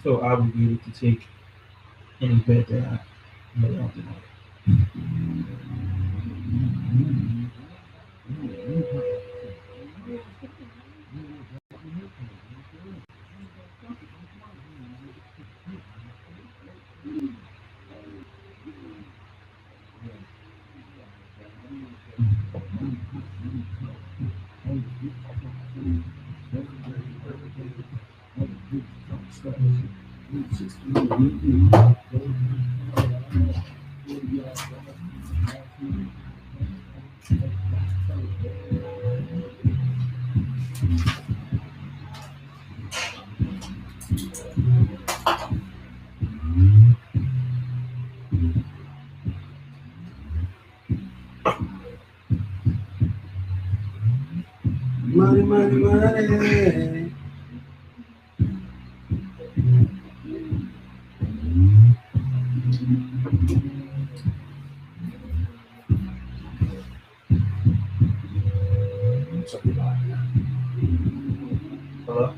feel obligated to take any bet that I lay out tonight. Money, money, money. Hello?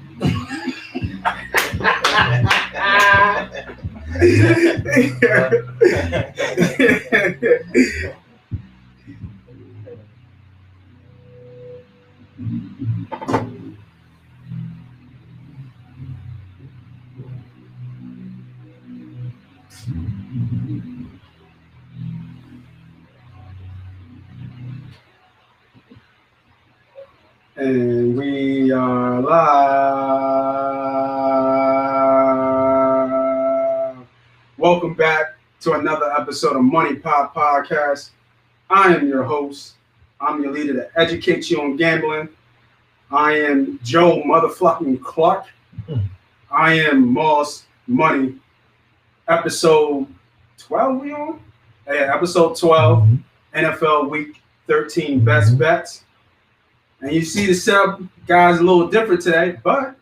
And we are live. Welcome back to another episode of MoneyPot Podcast. I am your host. I'm your leader that educates you on gambling. I am Joe motherfucking Clark. I am Moss Money. Episode 12 we on? Yeah, episode 12. NFL Week 13 Best Bets. And you see the setup, guys, a little different today, but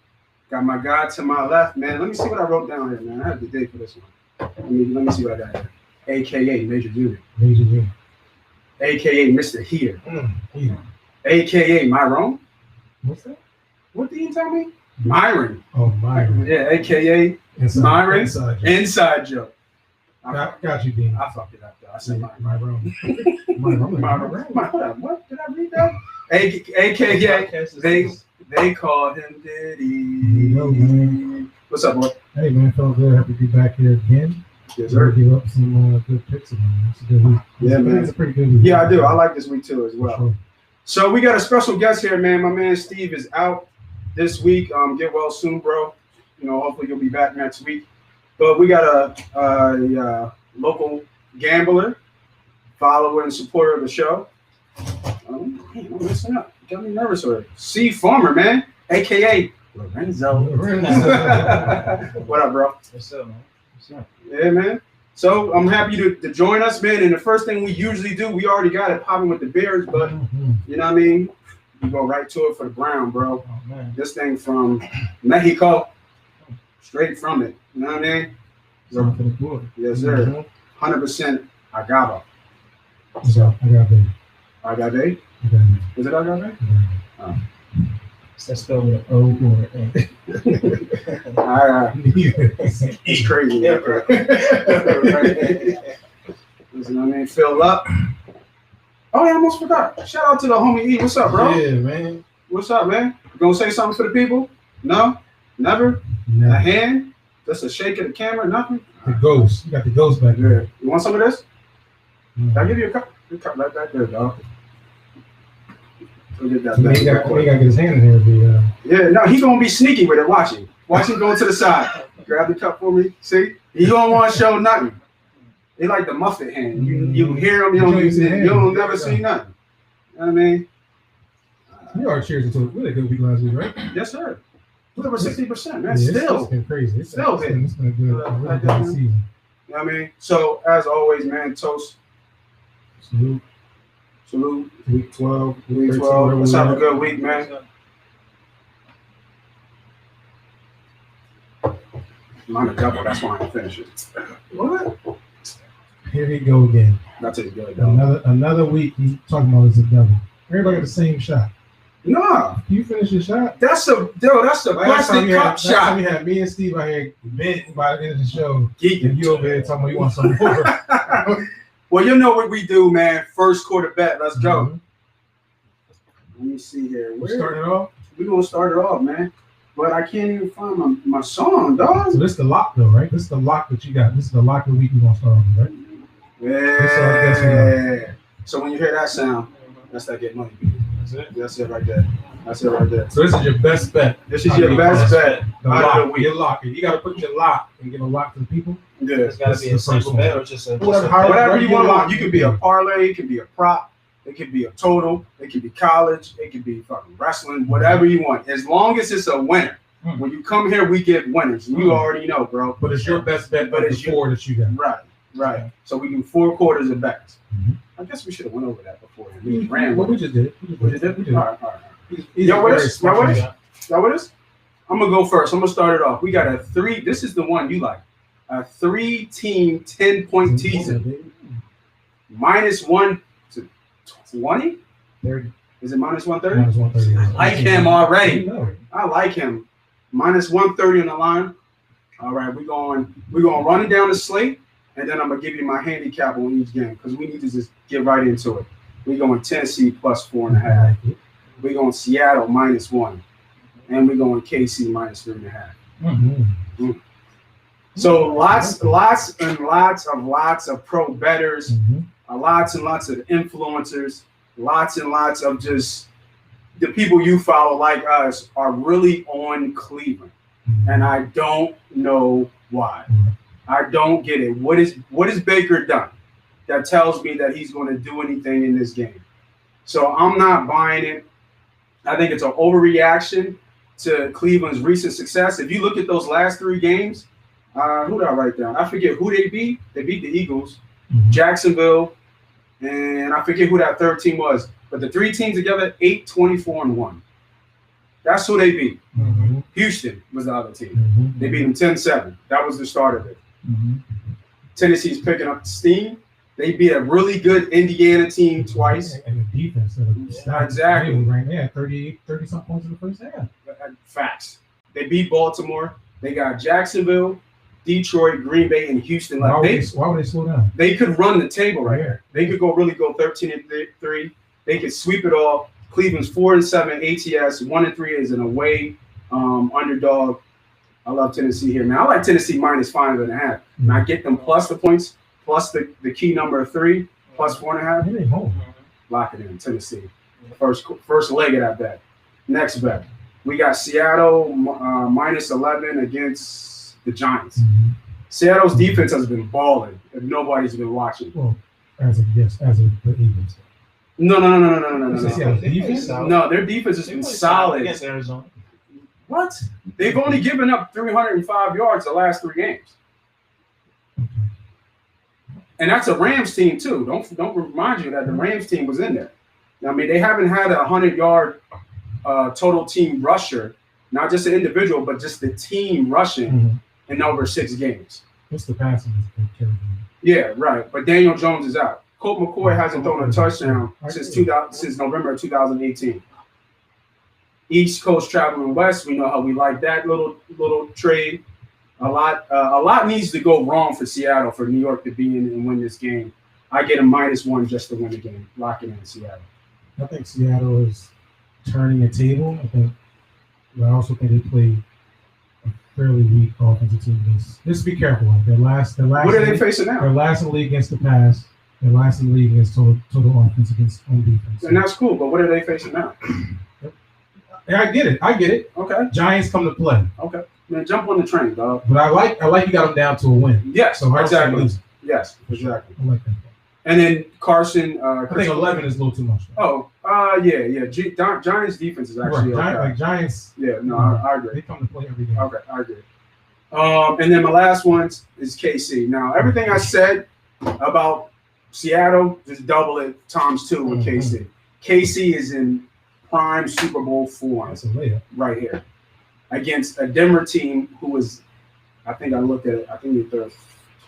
got my guy to my left, man. Let me see what I wrote down here, man. I have the date for this one. Let me see what I got here. AKA Major Unit. Major Unit. AKA Mr. Heater. Heater. AKA Myron. What's that? What did you tell me? Myron. Oh, Myron. Yeah, AKA Myron. Inside joke. Got you, Dean. I fucked it up, though. I said Myron. Myron. What? Did I read that? AKA, they call him Diddy. Yo, man. What's up, boy? Hey, man, felt good. Happy to be back here again. Yes, sir. Give up some good picks again. It's a good week. Yeah, man. It's a pretty good week. Yeah, I do. I like this week, too, as well. Sure. So we got a special guest here, man. My man Steve is out this week. Get well soon, bro. You know, hopefully you'll be back next week. But we got a local gambler, follower, and supporter of the show. I'm messing up. Got me nervous already. C Farmer, man, aka Lorenzo. What up, bro? What's up, man? What's up? Yeah, man. So I'm happy to join us, man. And the first thing we usually do, we already got it popping with the beers, but you know what I mean? We go right to it for the brown, bro. Oh, man. This thing from Mexico, straight from it. You know what I mean? Something for the board. Yes, sir. 100% agave. So, agave. Agave? Is it agave? Oh. Is that spelled with an O or an A? It's crazy. Yeah, bro. Listen, I mean, fill up. Oh, I almost forgot. Shout out to the homie E. What's up, bro? Yeah, man. What's up, man? You gonna say something for the people? No? Never? No. A hand? Just a shake of the camera? Nothing? The ghost. You got the ghost back there. Yeah. You want some of this? Can I give you a cup? A cup right back there, dog. We'll get that He ain't got to get his hand in there. Yeah, no, he gonna be sneaky with it. Watch him. Watch him go to the side. Grab the cup for me. See? He don't want to show nothing. They like the Muffet hand. You hear him, you don't never see nothing. You know what I mean? We already cheers into a really good week last week, right? Yes, sir. Over 60%, man. Yeah, Still. It's been crazy. It's Still been a really good season. You know what I mean? So, as always, man, toast. Salute. Week 12. Week 12. Let's have a good week, man. Mine a double. That's why I'm finishing. What? Here we go again. That's it. Good, dog. Another week he's talking about is a double. Everybody got the same shot. Nah. You finish your shot. That's a plastic cup Last time shot. you had me and Steve out here bent by the end of the show. Geeking. And you over here talking about you want some more. Well, you know what we do, man. First quarter bet. Let's go. Mhm. Let me see here. We starting it off. We're gonna start it off, man. But I can't even find my song, dog. So this is the lock though, right? This is the lock that you got. This is the lock of the week we're gonna start with, right? Yeah. So when you hear that sound, that's that get money. That's it. That's it right there. That's it right there. So this is your best bet. This is your best bet. The out of the lock. week. Your lock. You gotta put your lock and give a lock to the people. Yeah. It's got to This be is a the single first bet one. or just a Whatever you want to lock. You can could be a parlay. It could be a prop. It could be a total. It could be college. It could be fucking wrestling. Whatever you want. As long as it's a winner. When you come here, we give winners. You already know, bro. But it's your best bet, but it's four that you got. Right. So we do 4 quarters of bets. Mhm. I guess we should have went over that before. We just did it. We just did it? All right. He's Y'all a with very us? smart Y'all with us? guy. Y'all with us? I'm going to go first. I'm going to start it off. We got a 3. This is the one you like. A 3-team 10-point teaser. -1 to 20? 30. Is it -130? Minus 130. I like him already. No. I like him. -130 on the line. All right, we're going to run it down the slate, and then I'm going to give you my handicap on each game because we need to just get right into it. We're going Tennessee plus 4.5. We're going Seattle -1. And we're going KC -3.5. Mm-hmm. So lots of pro bettors, lots and lots of influencers, lots and lots of just the people you follow like us are really on Cleveland. And I don't know why. I don't get it. What is Baker done that tells me that he's going to do anything in this game? So I'm not buying it. I think it's an overreaction to Cleveland's recent success. If you look at those last 3 games, who did I write down? I forget who they beat. They beat the Eagles, Jacksonville, and I forget who that third team was. But the 3 teams together, 8-24-1. That's who they beat. Houston was the other team. They beat them 10-7. That was the start of it. Tennessee's picking up steam. They beat a really good Indiana team twice. And the defense. Exactly. Right there, 30-something points in the first half. Facts. They beat Baltimore. They got Jacksonville, Detroit, Green Bay, and Houston. Why would they slow down? They could run the table right here. They could go 13-3. They could sweep it all. Cleveland's 4-7 ATS. 1-3 is an away underdog. I love Tennessee here, man. I like Tennessee -5.5. And I get them plus the points, plus the key number of 3, plus 4.5. Lock it in, Tennessee. First leg of that bet. Next bet. We got Seattle -11 against the Giants. Seattle's defense has been balling if nobody's been watching. Well, as of the Eagles. No. Defense? No, their defense has been solid. Against Arizona. What? They've only given up 305 yards the last 3 games. And that's a Rams team too. Don't remind you that the Rams team was in there. I mean, they haven't had a 100-yard total team rusher, not just an individual, but just the team rushing in over 6 games. What's the passing? Yeah, right. But Daniel Jones is out. Colt McCoy hasn't thrown a touchdown since November of 2018. East Coast traveling west. We know how we like that little trade. A lot needs to go wrong for Seattle for New York to be in and win this game. I get a -1 just to win the game. Lock it in Seattle. I think Seattle is turning a table. I also think they play a fairly weak offensive team. Just be careful. They're last. What are they facing now? They're last in the league against the pass. They're last in the league against total offense against on defense. And that's cool. But what are they facing now? Yeah, I get it. Okay. Giants come to play. Okay. Man, jump on the train, dog. But I like you got them down to a win. Yes, So exactly. Yes, exactly. I like that. And then Carson. I think 11 is a little too much. Yeah. Giants defense is actually okay. Giants. Yeah, no, I agree. They come to play every game. Okay, I agree. And then my last one is KC. Now, everything I said about Seattle, just double it times 2 with KC. KC is in prime Super Bowl form right here against a Denver team who is, I looked at it, I think they're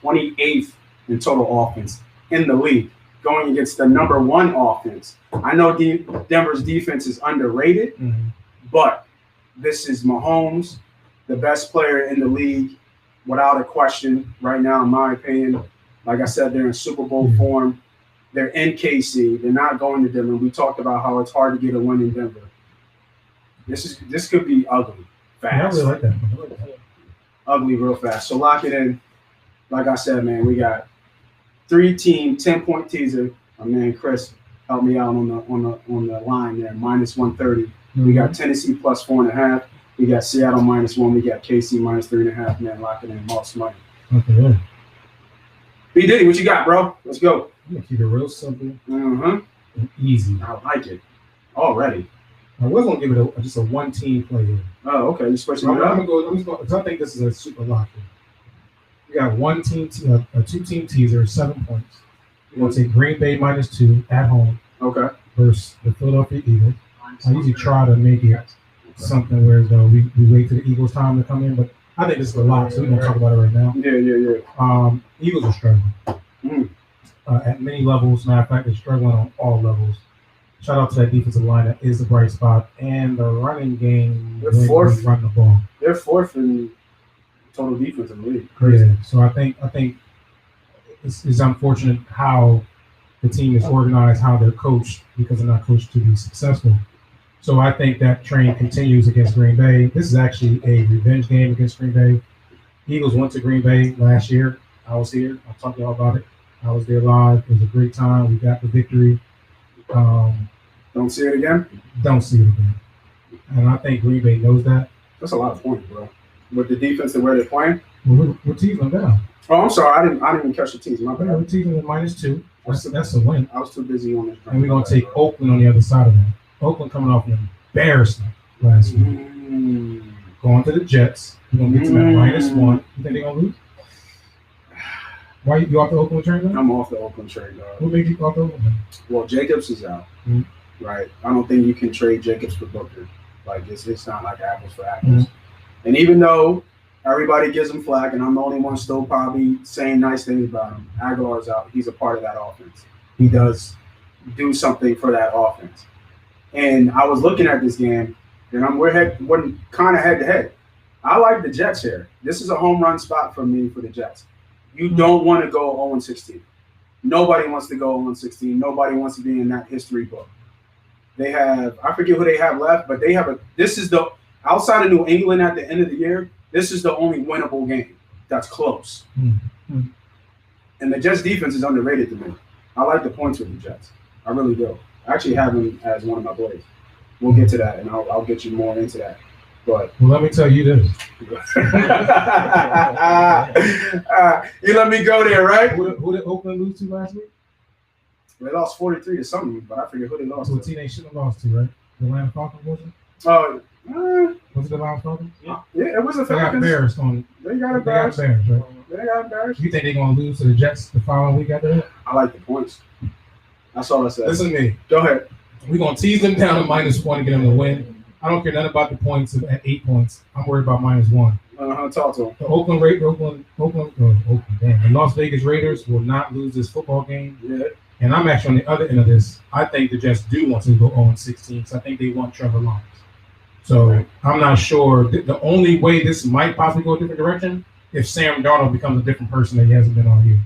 28th in total offense in the league. going against the number one offense. I know Denver's defense is underrated, but this is Mahomes, the best player in the league, without a question right now, in my opinion. Like I said, they're in Super Bowl form. They're in KC. They're not going to Denver. We talked about how it's hard to get a win in Denver. This could be ugly fast. Yeah, I really like that. Ugly real fast. So lock it in. Like I said, man, we got 3-team 10-point teaser. My man Chris helped me out on the line there, minus 130. We got Tennessee plus 4.5. We got Seattle -1. We got KC minus 3.5. Man, lock it in. Most money. Okay. B.Diddy, what you got, bro? Let's go. I'm gonna keep it real simple And easy. I like it already. I was gonna give it just a one-team play here. Oh, okay. You switching I'm it up? gonna go because I think this is a super lock. We got a two-team teaser, 7 points. We're gonna take Green Bay -2 at home. Okay. Versus the Philadelphia Eagles. I usually try to make it something where we wait for the Eagles' time to come in, but I think this is a lot, so we're gonna talk about it right now. Yeah. Eagles are struggling at many levels. Matter of fact, they're struggling on all levels. Shout out to that defensive line. That is the bright spot, and the running game. They're fourth. Running the ball. They're fourth in total defense in the league. Crazy. Yeah. So I think it's unfortunate how the team is organized, how they're coached, because they're not coached to be successful. So I think that train continues against Green Bay. This is actually a revenge game against Green Bay. Eagles went to Green Bay last year. I was here. I'll talk to y'all about it. I was there live. It was a great time. We got the victory. Don't see it again? Don't see it again. And I think Green Bay knows that. That's a lot of points, bro. With the defense and where they're playing? We're teasing them down. Oh, I'm sorry. I didn't even catch the tease. My bad. We're teasing them -2. That's a win. I was too busy on this. And we're going to take Oakland on the other side of that. Oakland coming off an embarrassment last week. Going to the Jets. We're going to get to that -1. You think they're going to lose? Why you off the Oakland train now? I'm off the Oakland train, dog. What made you off the Oakland? Well, Jacobs is out, right? I don't think you can trade Jacobs for Booker. Like, it's not like apples for apples. And even though everybody gives him flack, and I'm the only one still probably saying nice things about him, Aguilar's out. He's a part of that offense. He does do something for that offense. And I was looking at this game, and we're kind of head-to-head. I like the Jets here. This is a home run spot for me for the Jets. You don't want to go 0-16. Nobody wants to go 0-16. Nobody wants to be in that history book. They have, I forget who they have left, but they have outside of New England at the end of the year, this is the only winnable game that's close. And the Jets defense is underrated to me. I like the points with the Jets. I really do. I actually have him as one of my plays. We'll get to that, and I'll get you more into that. But well, let me tell you this. You let me go there, right? Who did Oakland lose to last week? They lost 43 to something, but I forget who they lost to. To. A team they shouldn't have lost to, right? The Atlanta Falcons, was it? Was it the Atlanta Falcons? Yeah, it was the Falcons. They got embarrassed on. They got embarrassed, right? They got embarrassed. You think they're going to lose to the Jets the following week after that? I like the points. That's all I said. Listen to me. Go ahead. We're going to tease them down to -1 to get them to win. I don't care nothing about the points at 8 points. I'm worried about -1. Talk to them. The Las Vegas Raiders will not lose this football game. Yeah. And I'm actually on the other end of this. I think the Jets do want to go 0-16. So I think they want Trevor Lawrence. So I'm not sure. The only way this might possibly go a different direction if Sam Darnold becomes a different person that he hasn't been all year.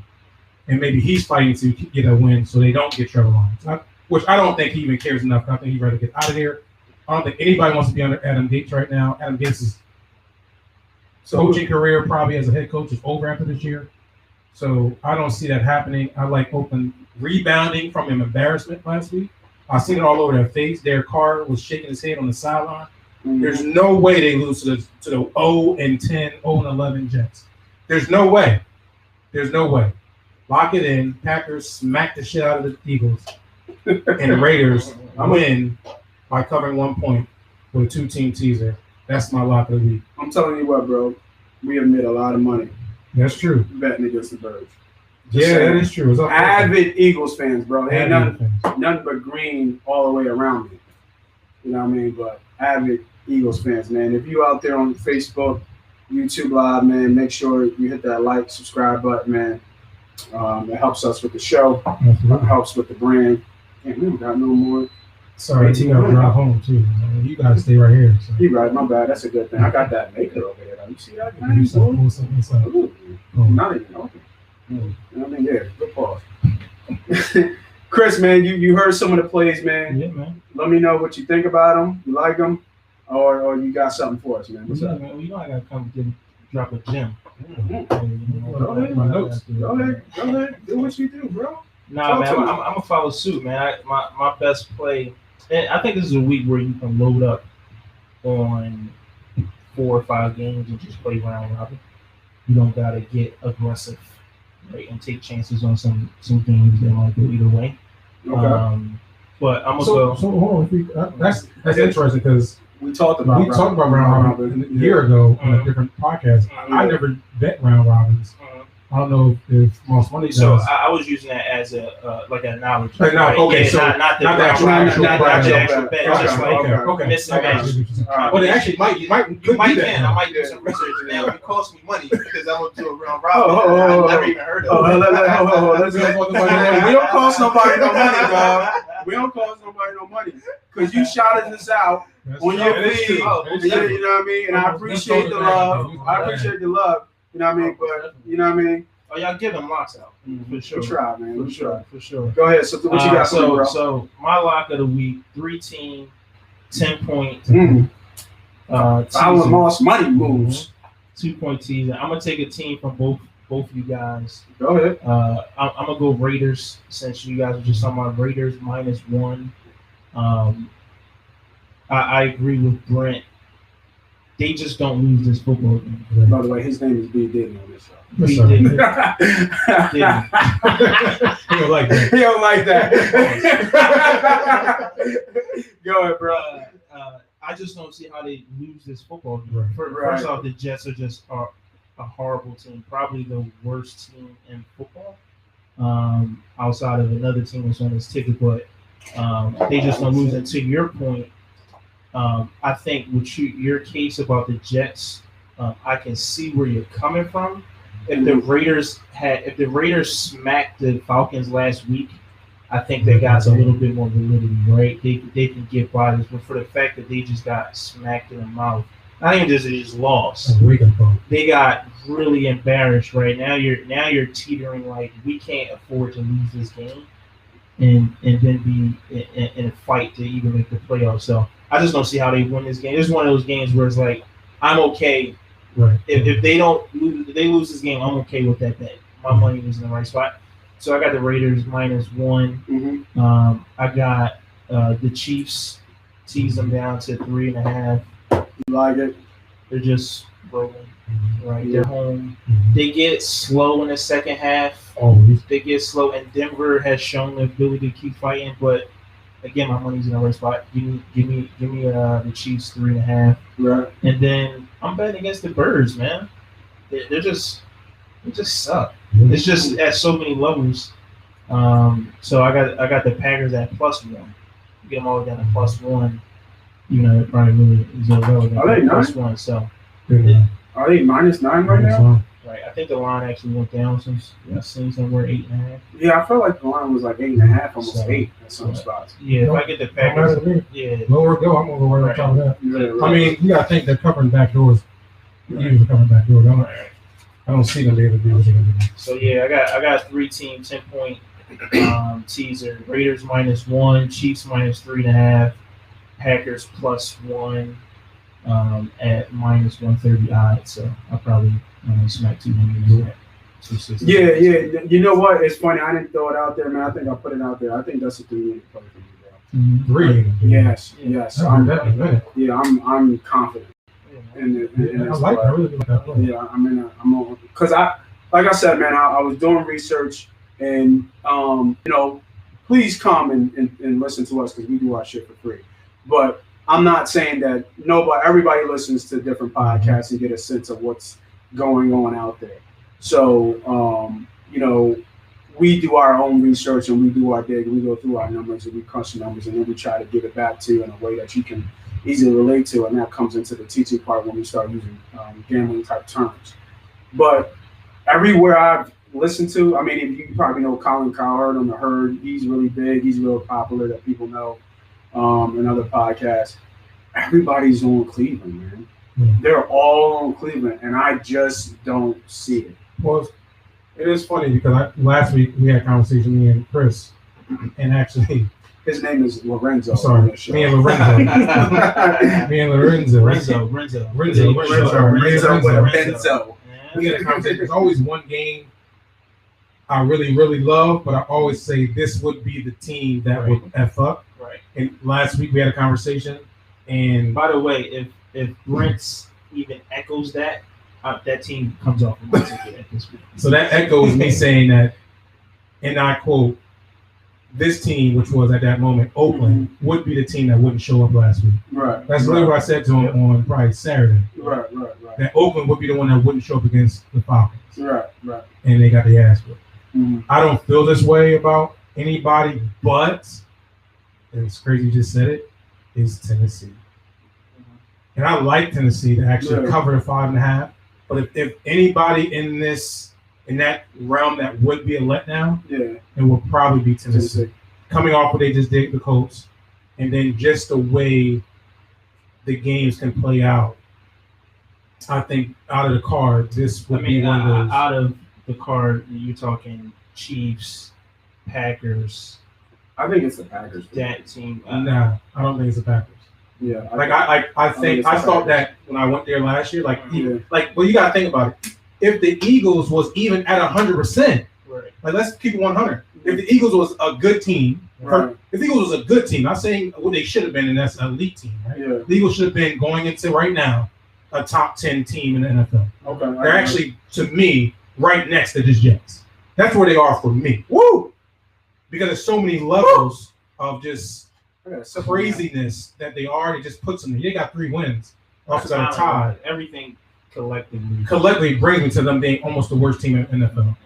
And maybe he's fighting to get a win so they don't get Trevor Lawrence. Which I don't think he even cares enough. I think he'd rather get out of here. I don't think anybody wants to be under Adam Gates right now. Adam Gates' coaching career probably as a head coach is over after this year. So I don't see that happening. I like Oakland rebounding from an embarrassment last week. I've seen it all over their face. Derek Carr was shaking his head on the sideline. There's no way they lose to the 0-10, 0-11 Jets. There's no way. There's no way. Lock it in. Packers smack the shit out of the Eagles. And the Raiders win by covering 1 point with a 2-team teaser. That's my lock of the week. I'm telling you what, bro. We have made a lot of money. That's true. Betting against the Birds. That is true. Avid Eagles fans, bro. Ain't nothing but green all the way around me. You know what I mean? But avid Eagles fans, man. If you out there on Facebook, YouTube Live, man, make sure you hit that like, subscribe button, man. It helps us with the show. Helps with the brand. And we got no more. Sorry, you gotta drive home too. You gotta stay right here. So. You right, my bad. That's a good thing. I got that maker over there. You see that? Not even open. You know what I mean? Yeah, good pause. Chris, man, you heard some of the plays, man. Yeah, man. Let me know what you think about them. You like them, or you got something for us, man? What's up? Man, well, you know I gotta come drop a gem. Go ahead. Do what you do, bro. Nah, man, I'm gonna follow suit, man. My best play, and I think this is a week where you can load up on 4 or 5 games and just play round robin. You don't gotta get aggressive, right, and take chances on some games that might go either way. Okay. But I'm gonna So go. hold on, that's interesting because we talked about round robin a year ago on a different podcast. I never bet round robins. I don't know if most money does. So I was using that as a like an analogy. Okay, not the actual bet. Just like missing match. Well, it actually might I might do some research now. It costs me money because I'm gonna do a round robin. I've never even heard of it. We don't cost nobody no money, dog. We don't cost nobody no money because you shouted this out on your feed. You know what I mean? And I appreciate the love. You know what I mean? But you know what I mean? Oh, y'all give them locks out for sure. We try, man. We try. For sure. Go ahead. So what you got for me, bro? So my lock of the week: 3-team, 10-point. Alan Moss money moves. 2-point teaser. I'm gonna take a team from both of you guys. Go ahead. I'm gonna go Raiders since you guys were just talking about Raiders -1. I agree with Brent. They just don't lose this football game. By the way, his name is B.Diddy on this show. B.Diddy. He don't like that. He don't like that. Go ahead, bro. I just don't see how they lose this football game. First off, the Jets are just a horrible team, probably the worst team in football, outside of another team that's on this ticket. But they just don't lose. And to your point, I think with your case about the Jets, I can see where you're coming from. If the Raiders smacked the Falcons last week, I think they got a little bit more validity, right? They can get bodies, but for the fact that they just got smacked in the mouth, not even just they just lost. They got really embarrassed, right? Now you're teetering like we can't afford to lose this game, and then be in a fight to even make the playoffs. So I just don't see how they win this game. This is one of those games where it's like I'm okay. Right. If they don't lose, if they lose this game, I'm okay with that bet. My money was in the right spot. So I got the Raiders -1. Mm-hmm. I got the Chiefs, tease them down to 3.5. You like it? They're just rolling, right? They're home. They get slow in the second half. They get slow, and Denver has shown the ability to keep fighting. But again, my money's in the right spot. Give me the Chiefs 3.5. Right. And then I'm betting against the Birds, man. They just suck. It's just at so many levels. So I got the Packers at +1. Get them all down to +1. You know, it probably really is irrelevant. Are they +1? So are they -9 right now? Right. I think the line actually went down since I've seen somewhere 8.5. Yeah, I felt like the line was like 8.5, almost 8 at some spots. Yeah, if I get the Packers, lower go, I'm gonna go right on top of that. Yeah, I mean, you gotta think they're covering back doors. Usually covering back doors. I don't see them being able to do what they're gonna do. So yeah, I got a 3-team 10-point teaser. Raiders -1, Chiefs -3.5, Packers +1 at -130 odds. So I'll probably smack 200. Yeah. You know what? It's funny. I didn't throw it out there, man. I think I put it out there. I think that's a 3-minute play for me, bro. 3. Yes. I'm confident. I really like that play. Yeah, I'm on because like I said, man, I was doing research and please come and listen to us because we do our shit for free. But I'm not saying that everybody listens to different podcasts and get a sense of what's going on out there. So we do our own research and we do our dig. We go through our numbers and we crunch the numbers and then we try to give it back to you in a way that you can easily relate to, and that comes into the teaching part when we start using gambling type terms. But everywhere I've listen to. I mean, if you probably know Colin Cowherd on the Herd. He's really big. He's real popular that people know. And other podcasts. Everybody's on Cleveland, man. Yeah. They're all on Cleveland, and I just don't see it. Well, it is funny because last week we had a conversation, me and Chris, and actually, his name is Lorenzo. Sorry, me and Lorenzo. Me and Lorenzo. Renzo. We had a conversation. There's always one game I really, really love, but I always say this would be the team that would F up. Right. And last week we had a conversation, and by the way, if Brent even echoes that, that team comes off of my ticket at this week. So that echoes me saying that, and I quote, this team, which was at that moment Oakland, would be the team that wouldn't show up last week. Right. That's literally what I said to him on probably Saturday. Right. That Oakland would be the one that wouldn't show up against the Falcons. Right. And they got the ass whipped. Mm-hmm. I don't feel this way about anybody, but, and it's crazy you just said it, is Tennessee. And I like Tennessee to actually cover the 5.5. But if anybody in that realm that would be a letdown, it would probably be Tennessee. Coming off what they just did the Colts, and then just the way the games can play out. I think out of the card, this would be one of those. Out of the card, you're talking Chiefs, Packers. I think it's the Packers. That team. Nah, I don't think it's the Packers. Yeah. I think I thought that when I went there last year. Well, you gotta think about it. If the Eagles was even at 100%, right. Like let's keep it 100. If the Eagles was a good team, right. If the Eagles was a good team, not saying what they should have been, and that's an elite team, right? Yeah. The Eagles should have been going into right now a top 10 team in the NFL. Okay. They're actually, to me, right next to the Jets. That's where they are for me. Woo! Because there's so many levels of just craziness that they already just puts them. They got 3 wins. Also got a tie. Everything collectively brings me to them being almost the worst team in the NFL.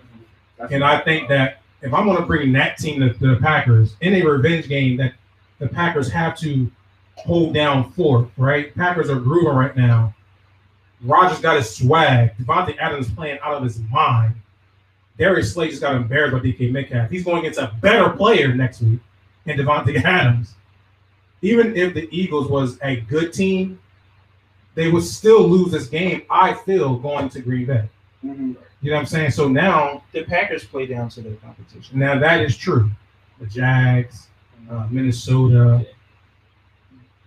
And I think that if I'm going to bring that team to the Packers in a revenge game that the Packers have to hold down fourth, right? Packers are grooving right now. Rodgers got his swag. Devontae Adams playing out of his mind. Darius Slay just got embarrassed by DK Metcalf. He's going against a better player next week in Devontae Adams. Even if the Eagles was a good team, they would still lose this game, I feel, going to Green Bay. Mm-hmm. You know what I'm saying? So now the Packers play down to their competition. Now that is true. The Jags, Minnesota. Yeah.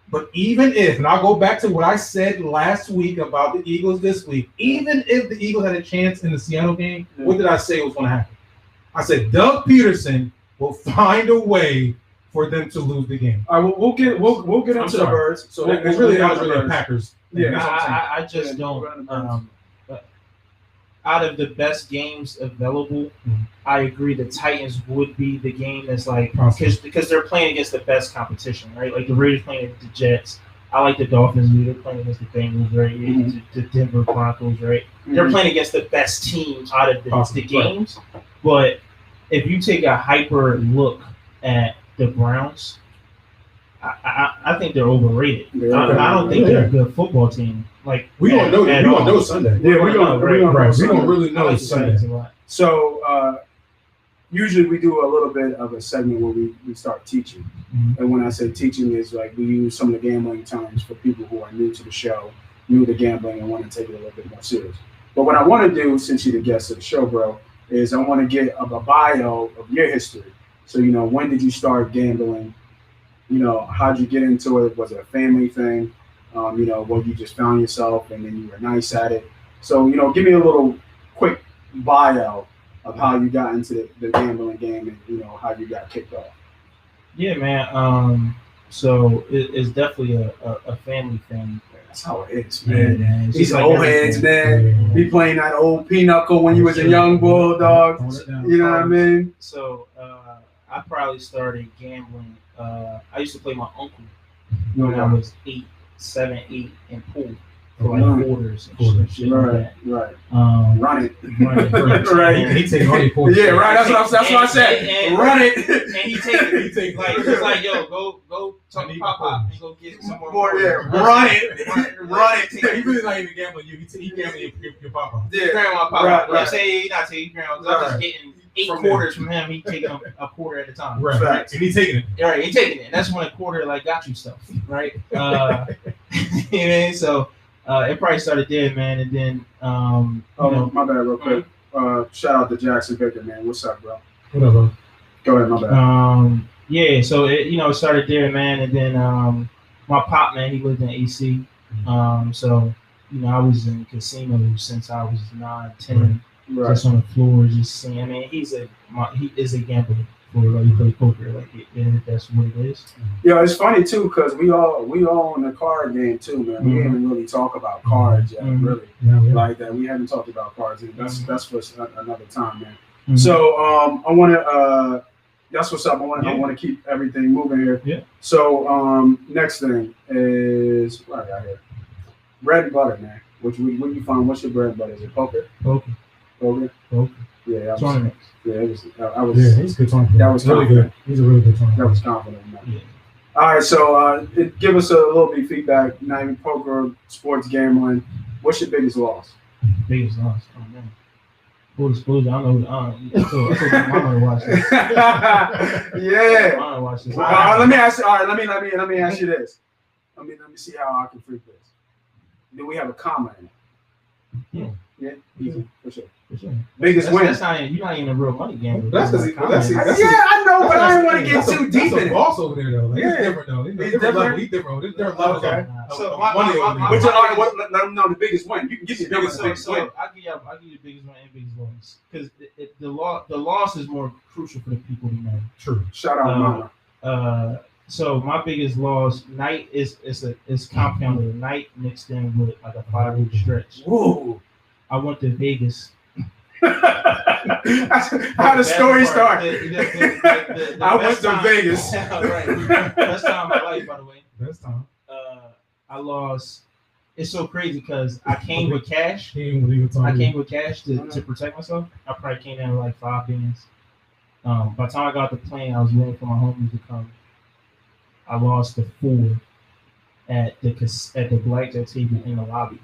But even if, and I'll go back to what I said last week about the Eagles this week, even if the Eagles had a chance in the Seattle game, what did I say was going to happen? I said Doug Peterson will find a way for them to lose the game. All right, we'll get into the Birds. So it's really a Packers. Yeah, I just don't. Out of the best games available, I agree the Titans would be the game that's like because they're playing against the best competition, right? Like the Raiders playing against the Jets. I like the Dolphins. They're playing against the Bengals, right? Mm-hmm. The Denver Broncos, right? Mm-hmm. They're playing against the best team out of the games. Right. But if you take a hyper look at the Browns, I think they're overrated. I don't think they're a good football team. Like we don't know. We don't know Sunday. Yeah, we don't really know Sunday. So usually we do a little bit of a segment where we start teaching. Mm-hmm. And when I say teaching is like we use some of the gambling terms for people who are new to the show, new to gambling, and want to take it a little bit more serious. But what I want to do, since you're the guest of the show, bro, is I want to get a bio of your history. So, when did you start gambling? How'd you get into it? Was it a family thing? You just found yourself and then you were nice at it. So, give me a little quick bio of how you got into the gambling game and, how you got kicked off. Yeah, man. So it's definitely a family thing. That's how it is, man. Yeah, man. These old heads, man. Be playing that old pinochle when you was a young bulldog. You know what I mean? So I probably started gambling. I used to play my uncle when I was 7, 8 in pool. for like quarters and shit like that. Right. Run it. Right. And he takes all your quarters. Yeah, right. That's what I said. Run it. And he take like just like yo, go talk to Pop and go get some more. Yeah, run it. He really not even gambling you. He gambling your Pop. Yeah, grandma Pop. Right. I'm saying he's not taking grandma. I'm just getting 8 quarters from him. He taking a quarter at a time. Right. And he taking it. Right. He taking it. That's when a quarter like got you stuff. Right. You know what I mean? So it probably started there, man, and then my bad, real quick. Shout out to Jackson Baker, man. What's up, bro? What up, bro? Go ahead, my bad. Yeah, so it started there, man, and then my pop, man, he lived in AC. So I was in casino since I was 9, 10, just on the floor, just seeing. I mean, he is a gambler. Like you play poker, like that's what it is. Yeah, it's funny too because we all in the card game too, man. We haven't really talked about cards yet, really. Like that. We haven't talked about cards. That's for another time, man. So I want to. That's what's up. I want to keep everything moving here. Yeah. So next thing is what I got here. Bread and butter, man. What you find? What's your bread and butter? Is it poker? Poker. Yeah, tournament. Yeah, it was. He's a good tournament. That was really good. He's a really good tournament. That was confident. Man. Yeah. All right, so give us a little bit of feedback. Not even poker, sports gambling. What's your biggest loss? Biggest loss? Oh man. Full disclosure, I don't know. I told my mama to watch this. Yeah. My mama watch this. Let me ask you. All right, let me ask you this. Let me see how I can freak this. Do we have a comma in it? Yeah, easy for sure. Biggest win. You're not even a real money gambler. That's because I know, but I don't want to get too deep in it. That's a boss over there, though. Like, Yeah. He's different, though. He's different. He's different. There's levels. Okay. So Let them know the biggest win. You can give me the biggest win. So I'll give you the biggest win and biggest loss because the loss is more crucial for the people who know. True. Shout out, mama. So my biggest loss night is compounded. Night mixed in with like a 5-week stretch. Whoa. I went to Vegas. How the story start? I went to Vegas. Right. Best time of my life, by the way. Best time. I lost. It's so crazy because I came with cash. I came with cash to protect myself. I probably came in with like 5 bands. By the time I got the plane, I was waiting for my homies to come. I lost the 4 at the blackjack table in the lobby.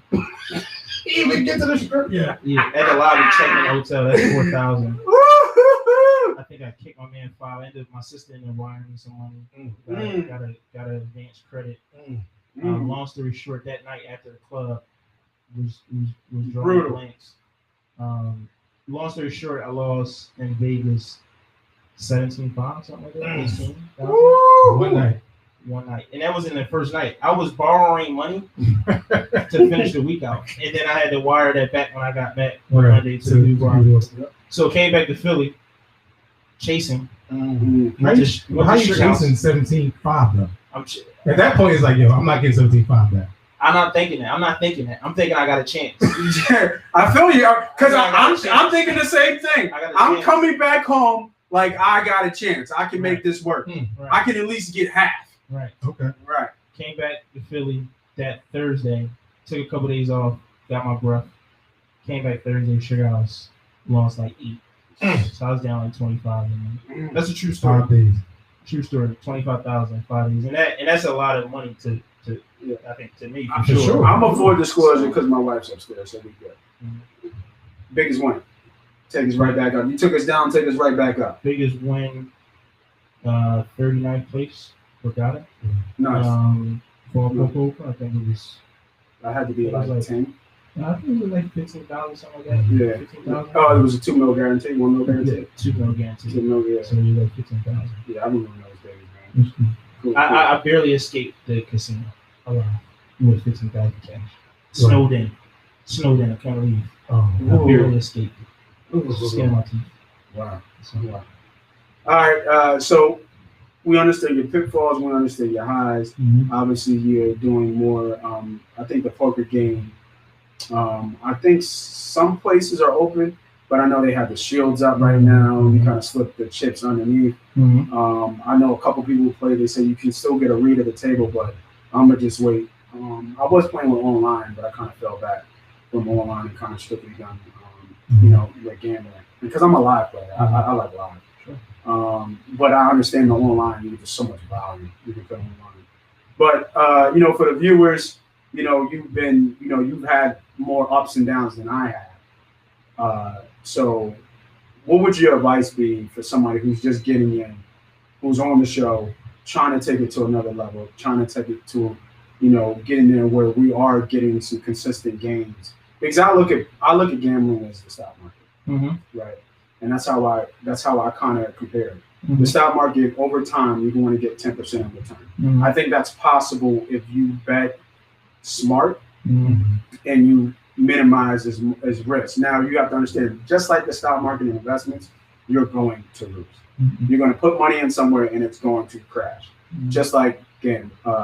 Even get to the strip. Yeah, at the lobby, checking in the hotel. That's 4,000. I think I kicked my man 5. I ended up my sister ended up wiring me some money. Got a advanced credit. Long story short, that night after the club was drawing blanks. Long story short, I lost in Vegas 17-5, something like that. 18,000. One night, and that was in the first night. I was borrowing money to finish the week out, and then I had to wire that back when I got back on Monday to New York. So came back to Philly, chasing. How you chasing 17-5 though? At that point, it's like, yo, I'm not getting 17-5 back. I'm not thinking that. I'm thinking I got a chance. I feel you, because I'm thinking the same thing. I'm coming back home like I got a chance. I can make this work. Right. I can at least get half. Right. Okay. Right. Came back to Philly that Thursday. Took a couple days off. Got my breath. Came back Thursday. Sugar House lost like 8. So I was down like 25. That's a true story. 5 days. True story. 25,000 5 days, and that's a lot of money to I think to me for sure. I'm a full disclosure because my wife's upstairs, so we good. Biggest win. Take us right back up. You took us down. Take us right back up. Biggest win. 39th place. Forgot it. Nice. For Coco, I think it was. I had to be like 10. I think it was like 15,000, something like that. Yeah. 15,000. Oh, it was a 2 mil guarantee, 1 mil guarantee. 2 mil guarantee. 2 mil, yeah. So it was like 15,000. Yeah, I remember those days, man. Cool. I barely escaped the casino. With 15,000 cash. Snowed in. I can't leave. I barely escaped it. Skin on my teeth. Wow. All right. So we understand your pitfalls. We understand your highs. Obviously, you're doing more. I think the poker game. I think some places are open, but I know they have the shields up right now. You kind of slip the chips underneath. I know a couple people who play. They say you can still get a read at the table, but I'm gonna just wait I was playing with online, but I kind of fell back from online and kind of strictly done, like gambling because I'm a live player. I like live. Sure. But I understand the online. There's so much value you can put online. But for the viewers, you've had more ups and downs than I have. So, what would your advice be for somebody who's just getting in, who's on the show, trying to take it to another level, trying to take it to, getting there where we are getting some consistent gains? Because I look at gambling as the stock market, right? And that's how I kind of compare it. The stock market, over time, you're going to get 10% of the time. I think that's possible if you bet smart and you minimize as risk. Now, you have to understand, just like the stock market and investments, you're going to lose. You're going to put money in somewhere and it's going to crash. Just like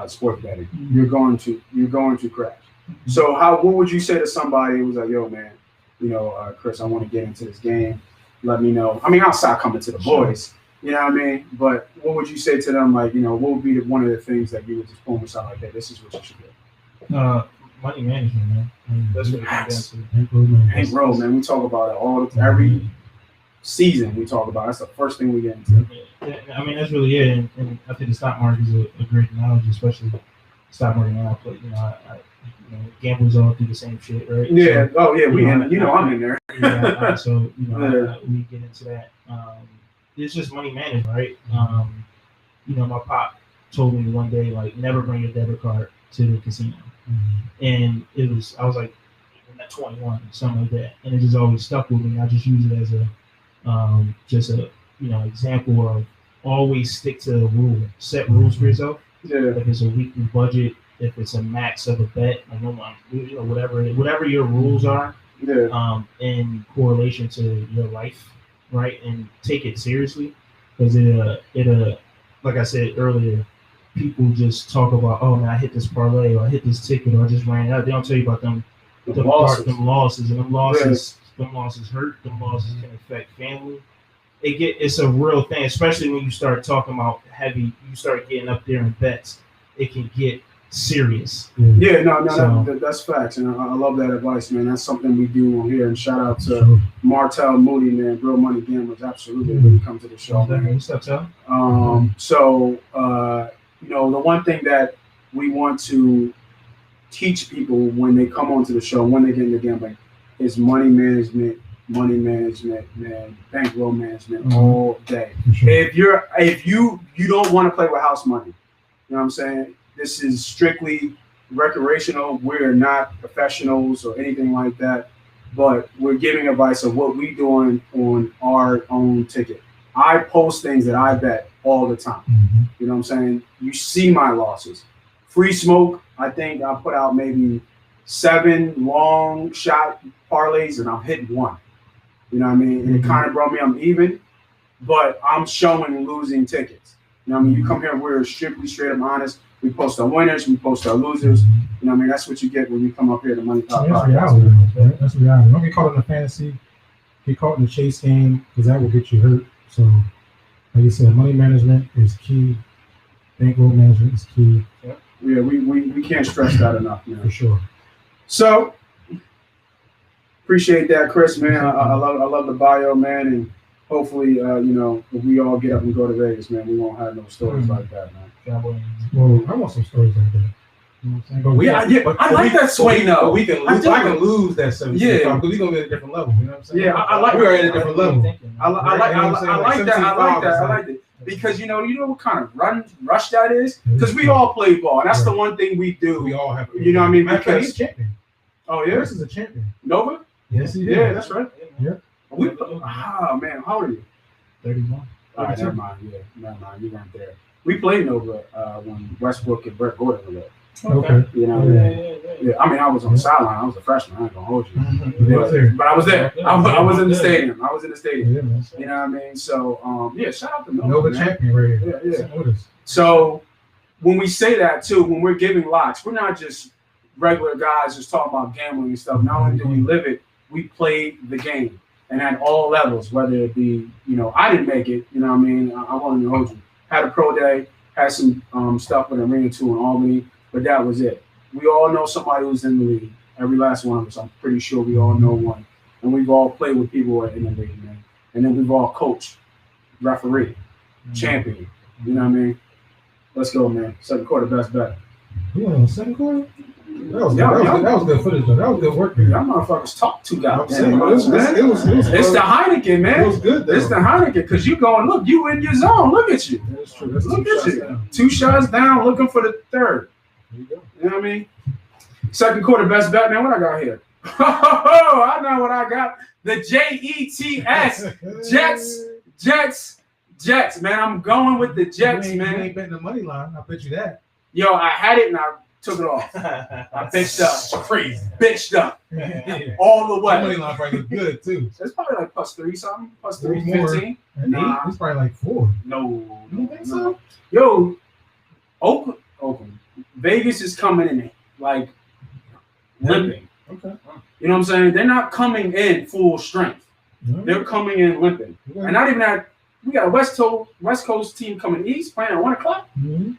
sports betting, you're going to crash. So, what would you say to somebody who's like, "Yo, man, Chris, I want to get into this game. Let me know." I mean, outside coming to the boys. You know what I mean? But what would you say to them? Like, what would be one of the things that you would just pull us out like that? This is what you should do. Money management, man. That's what it comes down to. Hey, bro, man, we talk about it every season. We talk about it. That's the first thing we get into. Yeah, I mean, that's really it. And I think the stock market is a great analogy, especially stock market now. But gamblers all do the same shit, right? Yeah. So, I'm in there. Yeah. So we get into that. It's just money management, right? My pop told me one day, like, never bring your debit card to the casino. And I was like 21, something like that. And it just always stuck with me. I just use it as a example of always stick to a rule. Set rules for yourself. Yeah. If it's a weekly budget, if it's a max of a bet, whatever your rules are, in correlation to your life. Right, and take it seriously, because it like I said earlier, people just talk about, oh man, I hit this parlay, or I hit this ticket, or I just ran out. They don't tell you about them losses, and them losses hurt. Them losses can affect family. It's a real thing, especially when you start talking about you start getting up there in bets. It can get serious. Yeah, that's facts, and I love that advice, man. That's something we do on here. And shout out to Martell Moody, man, Real Money Gamblers, absolutely, when you come to the show, man. What's up, Joe? The one thing that we want to teach people when they come onto the show, when they get into gambling, is money management, man, bankroll management all day. If you don't want to play with house money, you know what I'm saying? This is strictly recreational. We're not professionals or anything like that, but we're giving advice of what we're doing on our own ticket. I post things that I bet all the time. You know what I'm saying? You see my losses. Free smoke, I think I put out maybe 7 long shot parlays and I'm hitting 1. You know what I mean? And it kind of brought me, I'm even, but I'm showing losing tickets. You know what I mean? You come here, we're strictly straight up honest. We post our winners, we post our losers. You know what I mean? That's what you get when you come up here to MoneyPot Podcast. That's reality. Don't get caught in the fantasy. Get caught in the chase game, because that will get you hurt. So, like you said, money management is key. Bankroll management is key. Yeah, we can't stress that enough, man. For sure. So, appreciate that, Chris, man. I love the bio, man, and hopefully, if we all get up and go to Vegas, man, we won't have no stories like that, man. Well, I want some stories like that. You know what I'm saying? But I like that swing though. We can lose. I can lose that 7. Because we're gonna be at a different level. You know what I'm saying? Yeah, I like. We're at a different level. I like that. Because you know what kind of rush that is. Because we all play ball. And that's the one thing we do. We all have. You know what I mean? Because he's a champion. Oh yeah, Chris is a champion. Nova. Yes, he is. Yeah, that's right. Yeah. Man, how old are you? 31. All right, never mind. Yeah, never mind. You weren't there. We played Nova when Westbrook and Brent Gordon were there. Okay. You know, yeah. I mean, I was on the sideline. I was a freshman. I ain't gonna hold you. But I was there. I was in the stadium. Yeah, man. You know what I mean? So, shout out to Nova champion right here. Yeah. So, when we say that too, when we're giving locks, we're not just regular guys just talking about gambling and stuff. Not only do we live it, we play the game, and at all levels. Whether it be, I didn't make it. You know what I mean? I wanted to hold you. Had a pro day. Had some stuff with Arena 2 in Albany. But that was it. We all know somebody who's in the league. Every last one of us. I'm pretty sure we all know one. And we've all played with people who are in the league, man. And then we've all coached, referee, champion. You know what I mean? Let's go, man. Second quarter, best bet. You went on second quarter? That was good footage, though. That was good work, man. Y'all motherfuckers talk too goddamn It was It's the Heineken, man. It was good, though. It's the Heineken, because you going, look, you in your zone. Look at you. That's true. That's Look at you. 2 shots down, looking for the third. There you go. You know what I mean? Second quarter, best bet, man. What I got here? Oh, I know what I got. The Jets. Jets, man. I'm going with the Jets, man. You ain't betting the money line. I bet you that. Yo, I had it and I took it off. I bitched up. Crazy. Bitched up. All the way. The money line probably look good, too. It's probably like +3 something. +3, More. 15. At Nah. 8, it's probably like 4. No. You don't think no. so? Yo, Oakland. Vegas is coming in like limping. Okay. You know what I'm saying? They're not coming in full strength. They're coming in limping. And not even that. We got a West Coast team coming east playing at 1 o'clock. Mm-hmm.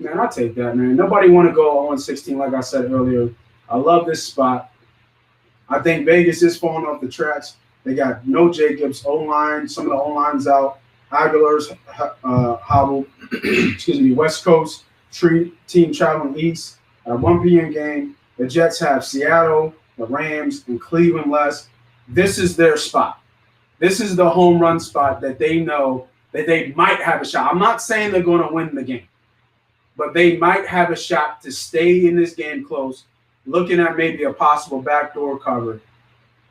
Man, I'll take that, man. Nobody want to go 1-16 like I said earlier. I love this spot. I think Vegas is falling off the tracks. They got no Jacobs, O-line, some of the O-lines out. Aguilar's hobbled. Excuse me, West Coast team traveling east at a 1 p.m. game. The Jets have Seattle, the Rams, and Cleveland less. This is their spot. This is the home run spot that they know that they might have a shot. I'm not saying they're going to win the game, but they might have a shot to stay in this game close, looking at maybe a possible backdoor cover.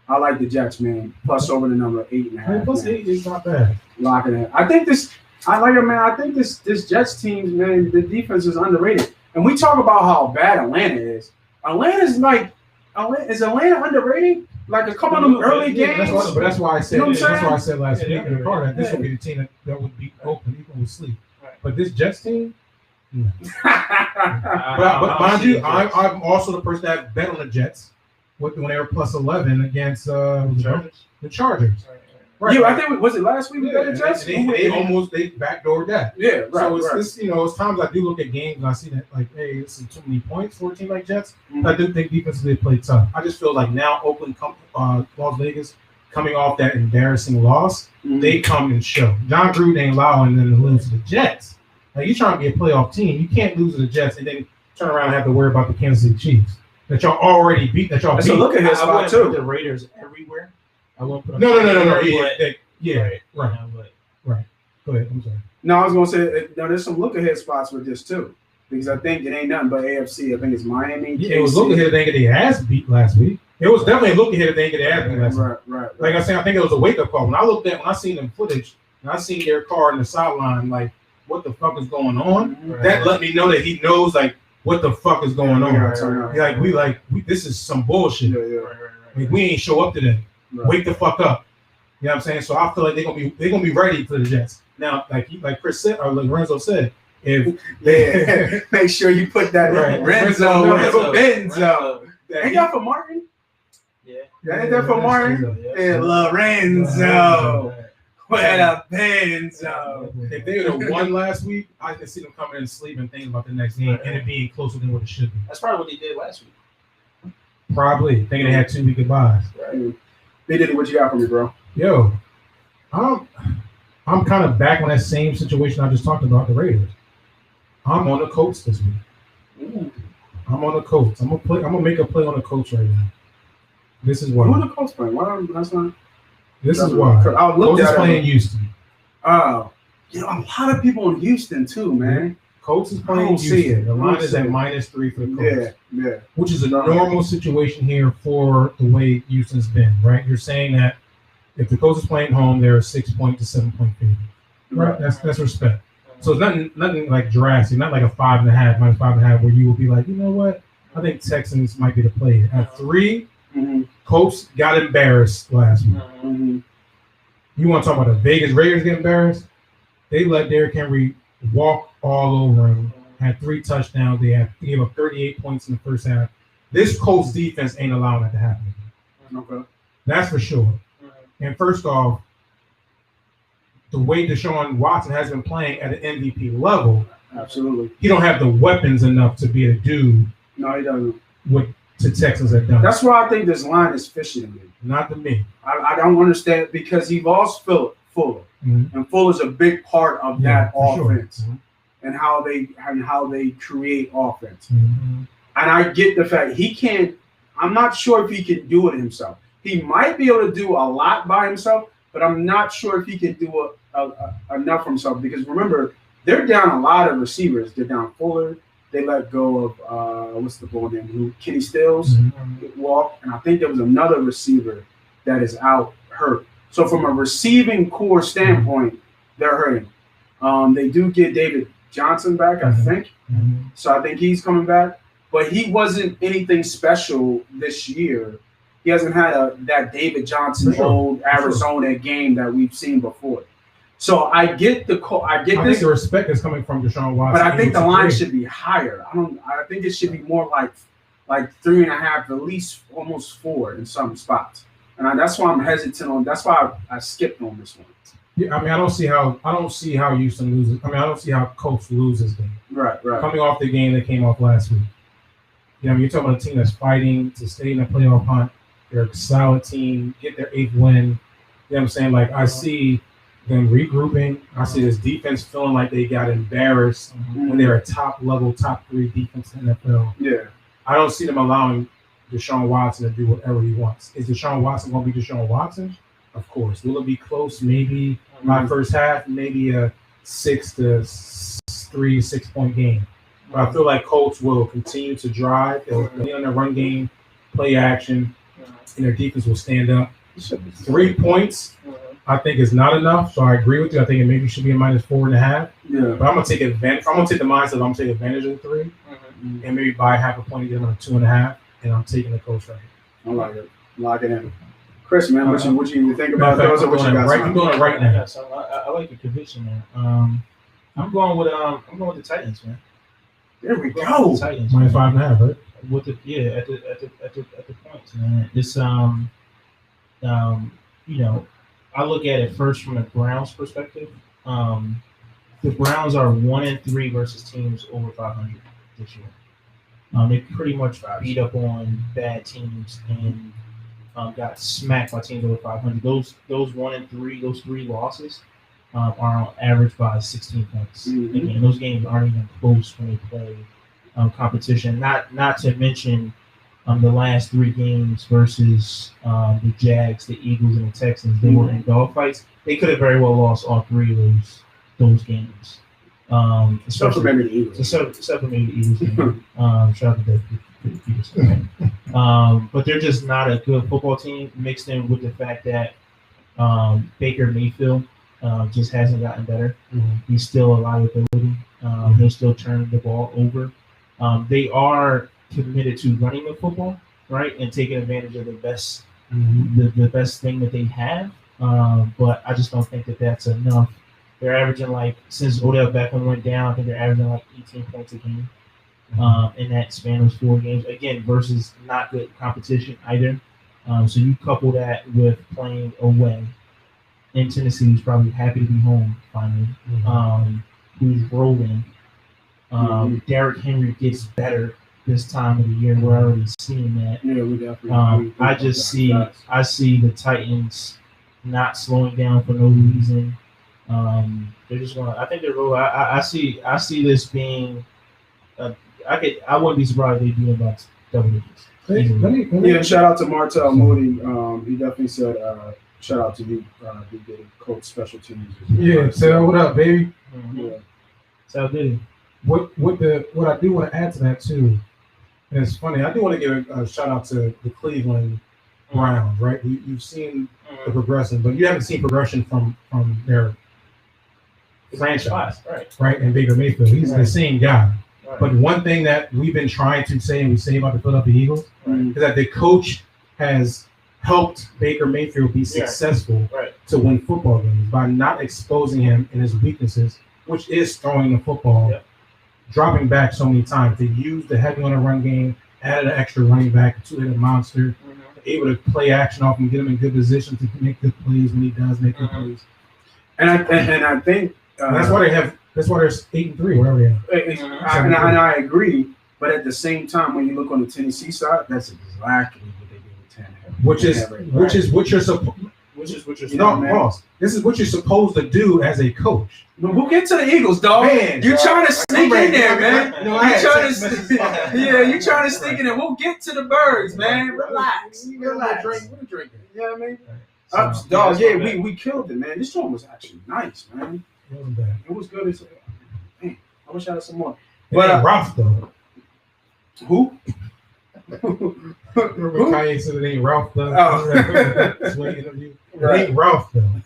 I like the Jets, man. Plus over the number 8.5. Plus 8 is not bad. Locking it. I think this Jets team, man, the defense is underrated. And we talk about how bad Atlanta is. Is Atlanta underrated? Like a couple of them early games. That's why I said. You know what I'm that's why I said last Yeah, week in the car that this would be the team that would beat Oakland even with sleep. Right. But this Jets team. No. I But mind see you, the Jets. I'm also the person that bet on the Jets when they were plus 11 against the Chargers. Right. Yeah, I think was it last week we got the Jets? They backdoored that. Yeah, right. So it's right. this, it's times I do look at games and I see that like, hey, this is too many points for a team like Jets. Mhm. I do think defensively they play tough. I just feel like now Oakland, Las Vegas, coming off that embarrassing loss, Mhm. they come and show. John Gruden ain't allowing them to lose to the Jets. Like you're trying to be a playoff team, you can't lose to the Jets and then turn around and have to worry about the Kansas City Chiefs that y'all already beat. That y'all That's beat. a look at his I spot wouldn't put too. the Raiders everywhere. I won't put them No. everywhere, Yeah, but, right. but Go ahead. I'm sorry. No, I was gonna say there's some look ahead spots with this too. Because I think it ain't nothing but AFC. I think it's Miami. Yeah, it was looking ahead. They didn't get their ass beat last week. It was definitely looking ahead. They didn't get their ass beat last week. Right. Like I said, I think it was a wake up call. When I seen them footage and I seen their car in the sideline, like what the fuck is going on? Mhm. That let me know that he knows like what the fuck is going on. Right. We this is some bullshit. Yeah. Like, we ain't show up today. Right. Wake the fuck up. You know what I'm saying? So I feel like they're gonna be ready for the Jets. Now, like Chris said, or like Lorenzo said, if Yeah. Make sure you put that Right. Renzo. Renzo. Ain't that for Martin? Yeah. Ain't that for Martin? Yeah. And Lorenzo. Where the Benzo? If they would have won last week, I can see them coming in and sleeping and thinking about the next game and it being closer than what it should be. That's probably what they did last week. Probably thinking they had 2 week goodbyes. Right. B.Diddy, what you got for me, bro? Yo, I'm kind of back on that same situation I just talked about, the Raiders. I'm on the Colts this week. I'm on the Colts. I'm gonna make a play on the Colts right now. This is why. Who are the Colts playing? Why? That's not. This is why. I'll look Colts is at playing Houston. Oh, a lot of people in Houston too, man. Colts is I playing don't see Houston. it. The I line don't is see at it. -3 for the Colts. Yeah. Which is a normal situation here for the way Houston's been, right? You're saying that if the Colts is playing home, they're a 6-point to 7-point favorite. Right? That's respect. So it's nothing like drastic, not like a -5.5, -5.5, where you will be like, you know what? I think Texans might be the play. At 3, Mm-hmm. Colts got embarrassed last week. Mm-hmm. You want to talk about the Vegas Raiders get embarrassed? They let Derrick Henry walk all over him. Had 3 touchdowns. They gave up 38 points in the first half. This Colts defense ain't allowing that to happen. Okay. That's for sure. And first off, the way Deshaun Watson has been playing at an MVP level, Absolutely. he don't have the weapons enough to be able to do No, he doesn't. What to Texans have done. That's why I think this line is fishy to me. Not to me. I don't understand because he lost Fuller, and Fuller's a big part of that offense and how they create offense. And I get the fact he can't. I'm not sure if he can do it himself. He might be able to do a lot by himself, but I'm not sure if he can do enough for himself because remember they're down a lot of receivers. They're down Fuller. They let go of what's the boy name? Kenny Stills walked, and I think there was another receiver that is out hurt. So from a receiving core standpoint, they're hurting. They do get David Johnson back, I think. So I think he's coming back. But he wasn't anything special this year. He hasn't had that David Johnson old Arizona game that we've seen before. So I get the I think the respect is coming from Deshaun Watson. But I think the line should be higher. I think it should be more like 3.5, at least almost 4 in some spots. And that's why I'm hesitant on. That's why I skipped on this one. Yeah, I mean, I don't see how Houston loses. I mean, I don't see how Colts loses game. Right. Coming off the game that came off last week. You know, you're talking about a team that's fighting to stay in the playoff hunt. They're a solid team, get their 8th win. You know what I'm saying? Like, I see them regrouping. I see this defense feeling like they got embarrassed when they're a top 3 defense in the NFL. Yeah. I don't see them allowing Deshaun Watson to do whatever he wants. Is Deshaun Watson going to be Deshaun Watson? Of course. Will it be close? Maybe my first half, maybe a 6-point game. But I feel like Colts will continue to drive. They'll play on their run game, play action, and their defense will stand up. 3 points, I think, is not enough. So I agree with you. I think it maybe should be a -4.5. Yeah. But I'm going to take advantage. I'm going to take the mindset of I'm taking advantage of the 3 and maybe buy half a point again on a 2.5. And I'm taking the Colts right here. I like it. Lock it in. Chris, man, what you think about those? Or what you got? I'm doing it right now. So I like the conviction, man. I'm going with the Titans, man. There we go. Titans, -5.5, right? With the at the points, man. It's you know, I look at it first from the Browns' perspective. The Browns are 1-3 versus teams over 500 this year. They pretty much beat up on bad teams and got smacked by teams over 500. Those 1-3, those 3 losses are on average by 16 points. Again, those games aren't even close when they play competition. Not to mention the last 3 games versus the Jags, the Eagles, and the Texans. They were in dogfights. They could have very well lost all 3 of those games. Except for maybe the Eagles. Except for maybe the Eagles game. Shout out to the but they're just not a good football team, mixed in with the fact that Baker Mayfield just hasn't gotten better. He's still a liability. He'll still turn the ball over. They are committed to running the football, right, and taking advantage of the best thing that they have. But I just don't think that that's enough. They're averaging, since Odell Beckham went down, I think they're averaging 18 points a game in that span of 4 games. Again, versus not good competition either. So you couple that with playing away in Tennessee, who's probably happy to be home finally, who's rolling. Derrick Henry gets better this time of the year. We're already seeing that. Yeah, we definitely. I see the Titans not slowing down for no reason. They're just gonna. I think they're rolling. I see this being. I wouldn't be surprised if they beat about double digits. Yeah, shout out to Martell Moody. He definitely said, shout out to you, B.Diddy, coach special teams. Yeah, so what up, baby? Yeah. So Diddy. What I do want to add to that too, and it's funny, I do want to give a shout out to the Cleveland Browns, right? You've seen the progression, but you haven't seen progression from their franchise, right? And Baker Mayfield, he's the same guy. Right. But one thing that we've been trying to say, and we say about the Philadelphia Eagles, is that the coach has helped Baker Mayfield be successful to win football games by not exposing him in his weaknesses, which is throwing the football, dropping back so many times. They use the heavy on the run game, added an extra running back, a 2-headed monster, able to play action off and get him in good position to make good plays when he does make good plays. And I think that's why they're 8-3, whatever they are. And I agree. But at the same time, when you look on the Tennessee side, that's exactly what they do with Tannehill. Which is what you're supposed. This is what you're supposed to do as a coach. No, we'll get to the Eagles, dog. Man, you're trying to sneak in there, man. You're trying to sneak in there. We'll get to the birds, man. Relax. What are you drinking? You know what I mean? So, Dog, we killed it, man. This joint was actually nice, man. It wasn't bad. It was good. Man, I wish I had some more. But Ralph though. Who? Remember Kanye said it ain't Ralph though. Interview. It ain't Ralph though.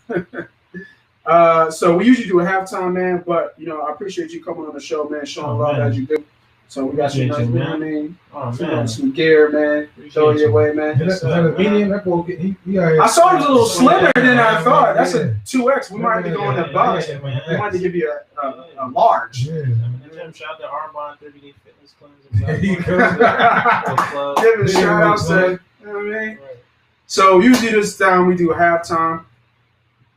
So we usually do a halftime, man. But I appreciate you coming on the show, man. Showing love as you do. So we got some nice, man. I mean, some gear, man. Throw it your way, man. Is that a medium? I saw it was a little slimmer than I thought. That's a 2X. We might have to go in the box. We might have to give you a large. Yeah. Shout out to Armand 30-Day Fitness Clubs. There you go. Give it a shout out, say. You know what I mean? So usually this time we do a halftime.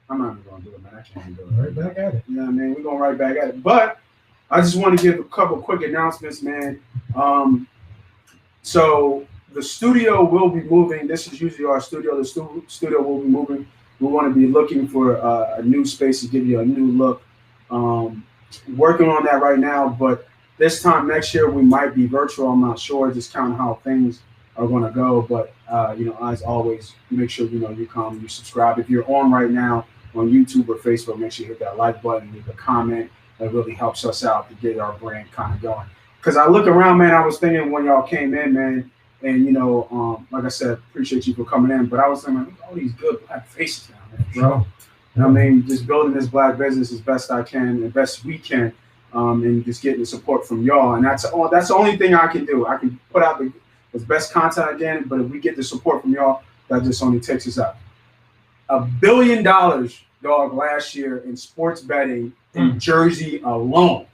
I'm not even going to do it, man. I can't do it. Right back at it. You know what I mean? We're going right back at it. But I just want to give a couple quick announcements, man. So the studio will be moving. This is usually our studio. The studio will be moving. We want to be looking for a new space to give you a new look. Working on that right now, but this time next year we might be virtual. I'm not sure, just kind of how things are going to go. But as always, make sure you come, you subscribe. If you're on right now on YouTube or Facebook, make sure you hit that like button, leave a comment. That really helps us out to get our brand kind of going. Because I look around, man, I was thinking when y'all came in, man, and like I said, appreciate you for coming in. But I was thinking, look at all these good black faces down there, bro. I mean, just building this black business as best I can, as best we can, and just getting the support from y'all. And that's the only thing I can do. I can put out the best content again, but if we get the support from y'all, that just only takes us up. $1 billion, dog, last year in sports betting in Jersey alone.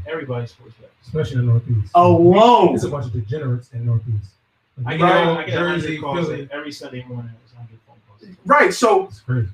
Everybody's sports betting, especially in the Northeast. Alone. There's a bunch of degenerates in the Northeast. I get Jersey calls every Sunday morning. I get phone calls. Right. So. It's crazy.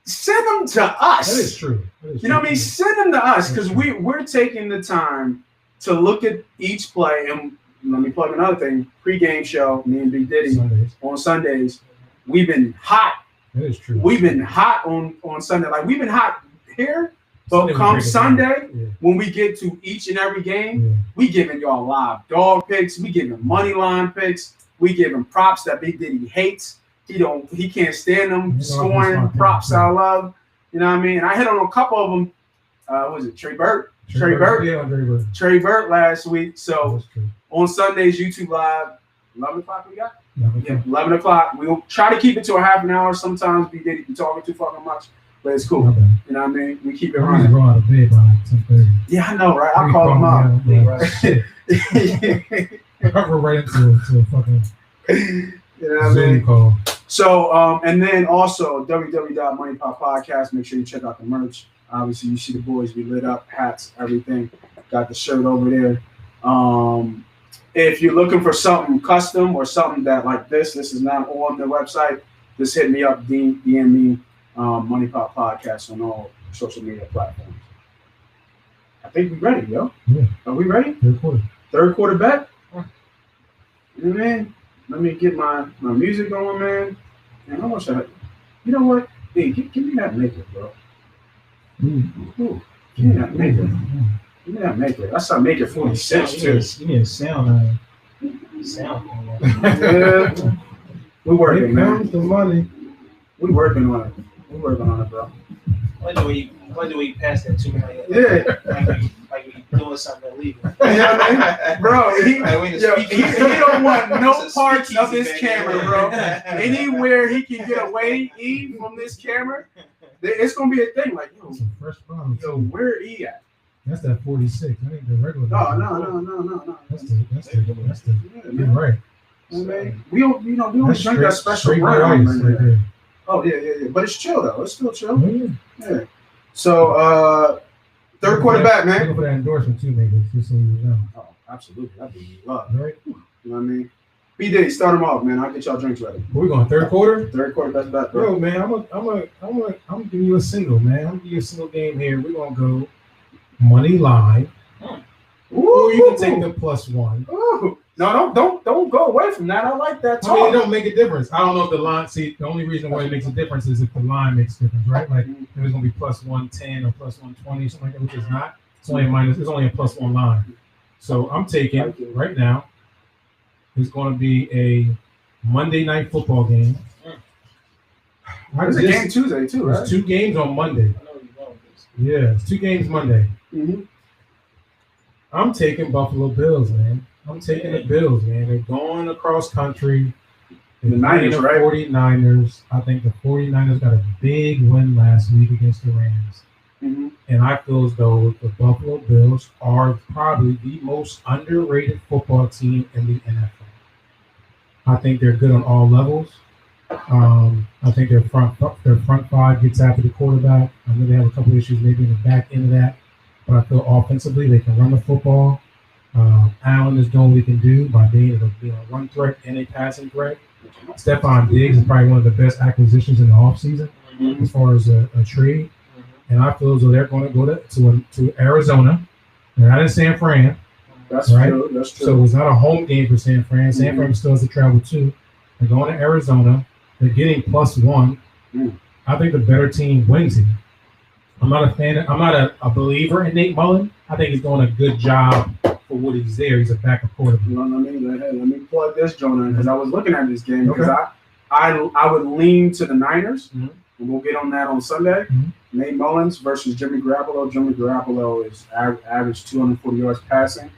Send them to us. That is true. You know what I mean? Send them to us because we're taking the time to look at each play. And let me plug another thing. Pre-game show, me and B.Diddy on Sundays. We've been hot. That is true. We've been hot on Sunday. Like we've been hot here. But come Sunday, when we get to each and every game, we giving y'all live dog picks. We giving money line picks. We giving props that B.Diddy hates. He can't stand them scoring props I love. You know what I mean? And I hit on a couple of them. Was it Trey Burt? Trey Burt last week. So on Sundays, YouTube Live, 11 o'clock we got? 11 o'clock. We'll try to keep it to a half an hour. Sometimes B.Diddy be talking too fucking much, but it's cool. You know what I mean? We keep it running. Out of bed by 10:30. Yeah, I know, right? I'll call him out. Cover right into a fucking Zoom call. So, and then also www.MoneyPot Podcast. Make sure you check out the merch. Obviously, you see the boys be lit up, hats, everything. Got the shirt over there. If you're looking for something custom or something that like this is not on the website, just hit me up, DM me, MoneyPot Podcast on all social media platforms. I think we're ready, yo. Yeah. Are we ready? Third quarter bet? You know what I mean? Let me get my music going, man. And I wish you know what? Hey, give me that maker, bro. Ooh, give me that maker. Give me that maker. That's how maker 46 too. You need a sound. Yeah. We're working, man. The money. We're working on it. We're working on it, bro. I like the way you pass that to me. Like we doing something illegal. You know what I mean? Bro, he don't want no parts of this camera, bro. Anywhere he can get away from this camera, it's gonna be a thing. Like, yo, where he at? That's that 46. I think the regular. No. That's the. You're right. We don't drink that special brown right there. Oh yeah. But it's chill though. It's still chill. Yeah. So third quarter back, man. Go for that endorsement too, maybe. Just so you know. Oh, absolutely. That'd be love. Right. You know what I mean? B.Diddy, start them off, man. I'll get y'all drinks ready. Where we going? Third quarter? Third quarter best bet, bro. Man, I'm giving you a single, man. I'm giving you a single game here. We're gonna go money line. Or you can take the +1. Ooh. No, don't go away from that. I like that talk. I mean, it don't make a difference. I don't know if the line. See, the only reason why it makes a difference is if the line makes a difference, right? Like if it's gonna be +110 or +120, something like that, which is not. It's only a minus. It's only a +1 line. So I'm taking right now. It's going to be a Monday night football game. It's a game Tuesday too, right? There's 2 games on Monday. Yeah, it's 2 games Monday. Mm-hmm. I'm taking Buffalo Bills, man. I'm taking the Bills, man. They're going across country. The Niners, right? 49ers. I think the 49ers got a big win last week against the Rams. Mm-hmm. And I feel as though the Buffalo Bills are probably the most underrated football team in the NFL. I think they're good on all levels. I think their front 5 gets after the quarterback. I know they have a couple issues maybe in the back end of that. But I feel offensively they can run the football. Allen is doing what he can do by being a run threat and a passing threat. Stephon Diggs is probably one of the best acquisitions in the offseason as far as a trade. And I feel as though they're going to go to Arizona. They're not in San Fran. That's right? true. That's true. So it's not a home game for San Fran. San Fran still has to travel too. They're going to Arizona. They're getting +1. I think the better team wins here. I'm not a fan. I'm not a believer in Nate Mullen. I think he's doing a good job for what he's there. He's a backup quarterback. Let me plug this joint in because I was looking at this game because I would lean to the Niners, and we'll get on that on Sunday. Nate Mullins versus Jimmy Garoppolo. Jimmy Garoppolo is average 240 yards passing.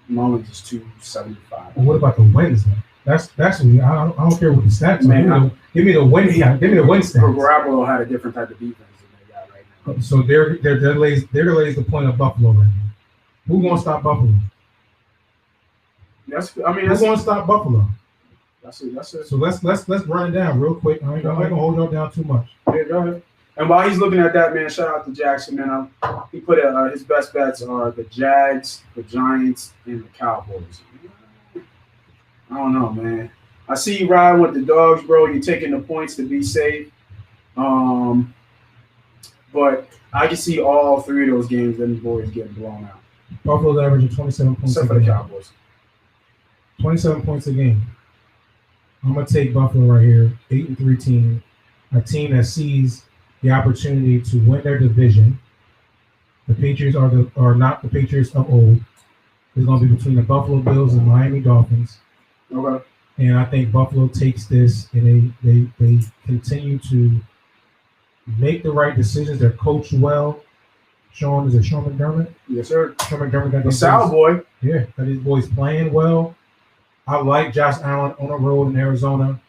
Mullins is 275. Well, what about the wins though? That's I don't care what the stats are. Give me the win. Yeah, give me the win stats. Garoppolo had a different type of defense than they got right now. So they're lays the point of Buffalo right now. Who's gonna stop Buffalo? Who's gonna stop Buffalo? That's it. So let's run it down real quick. I ain't gonna hold y'all down too much. Yeah, go ahead. And while he's looking at that, man, shout out to Jackson, man. He put his best bets are the Jags, the Giants, and the Cowboys. I don't know, man. I see you riding with the dogs, bro. You're taking the points to be safe. But I can see all 3 of those games, them boys getting blown out. Buffalo's averaging 27 points except for the Cowboys. 27 points a game. I'm gonna take Buffalo right here, 8-3 team, a team that sees the opportunity to win their division. The Patriots are not the Patriots of old. It's gonna be between the Buffalo Bills and Miami Dolphins. Okay. And I think Buffalo takes this and they continue to make the right decisions. They're coached well. Sean McDermott? Yes, sir. Sean McDermott got the South boy. Yeah, got these boys playing well. I like Josh Allen on the road in Arizona.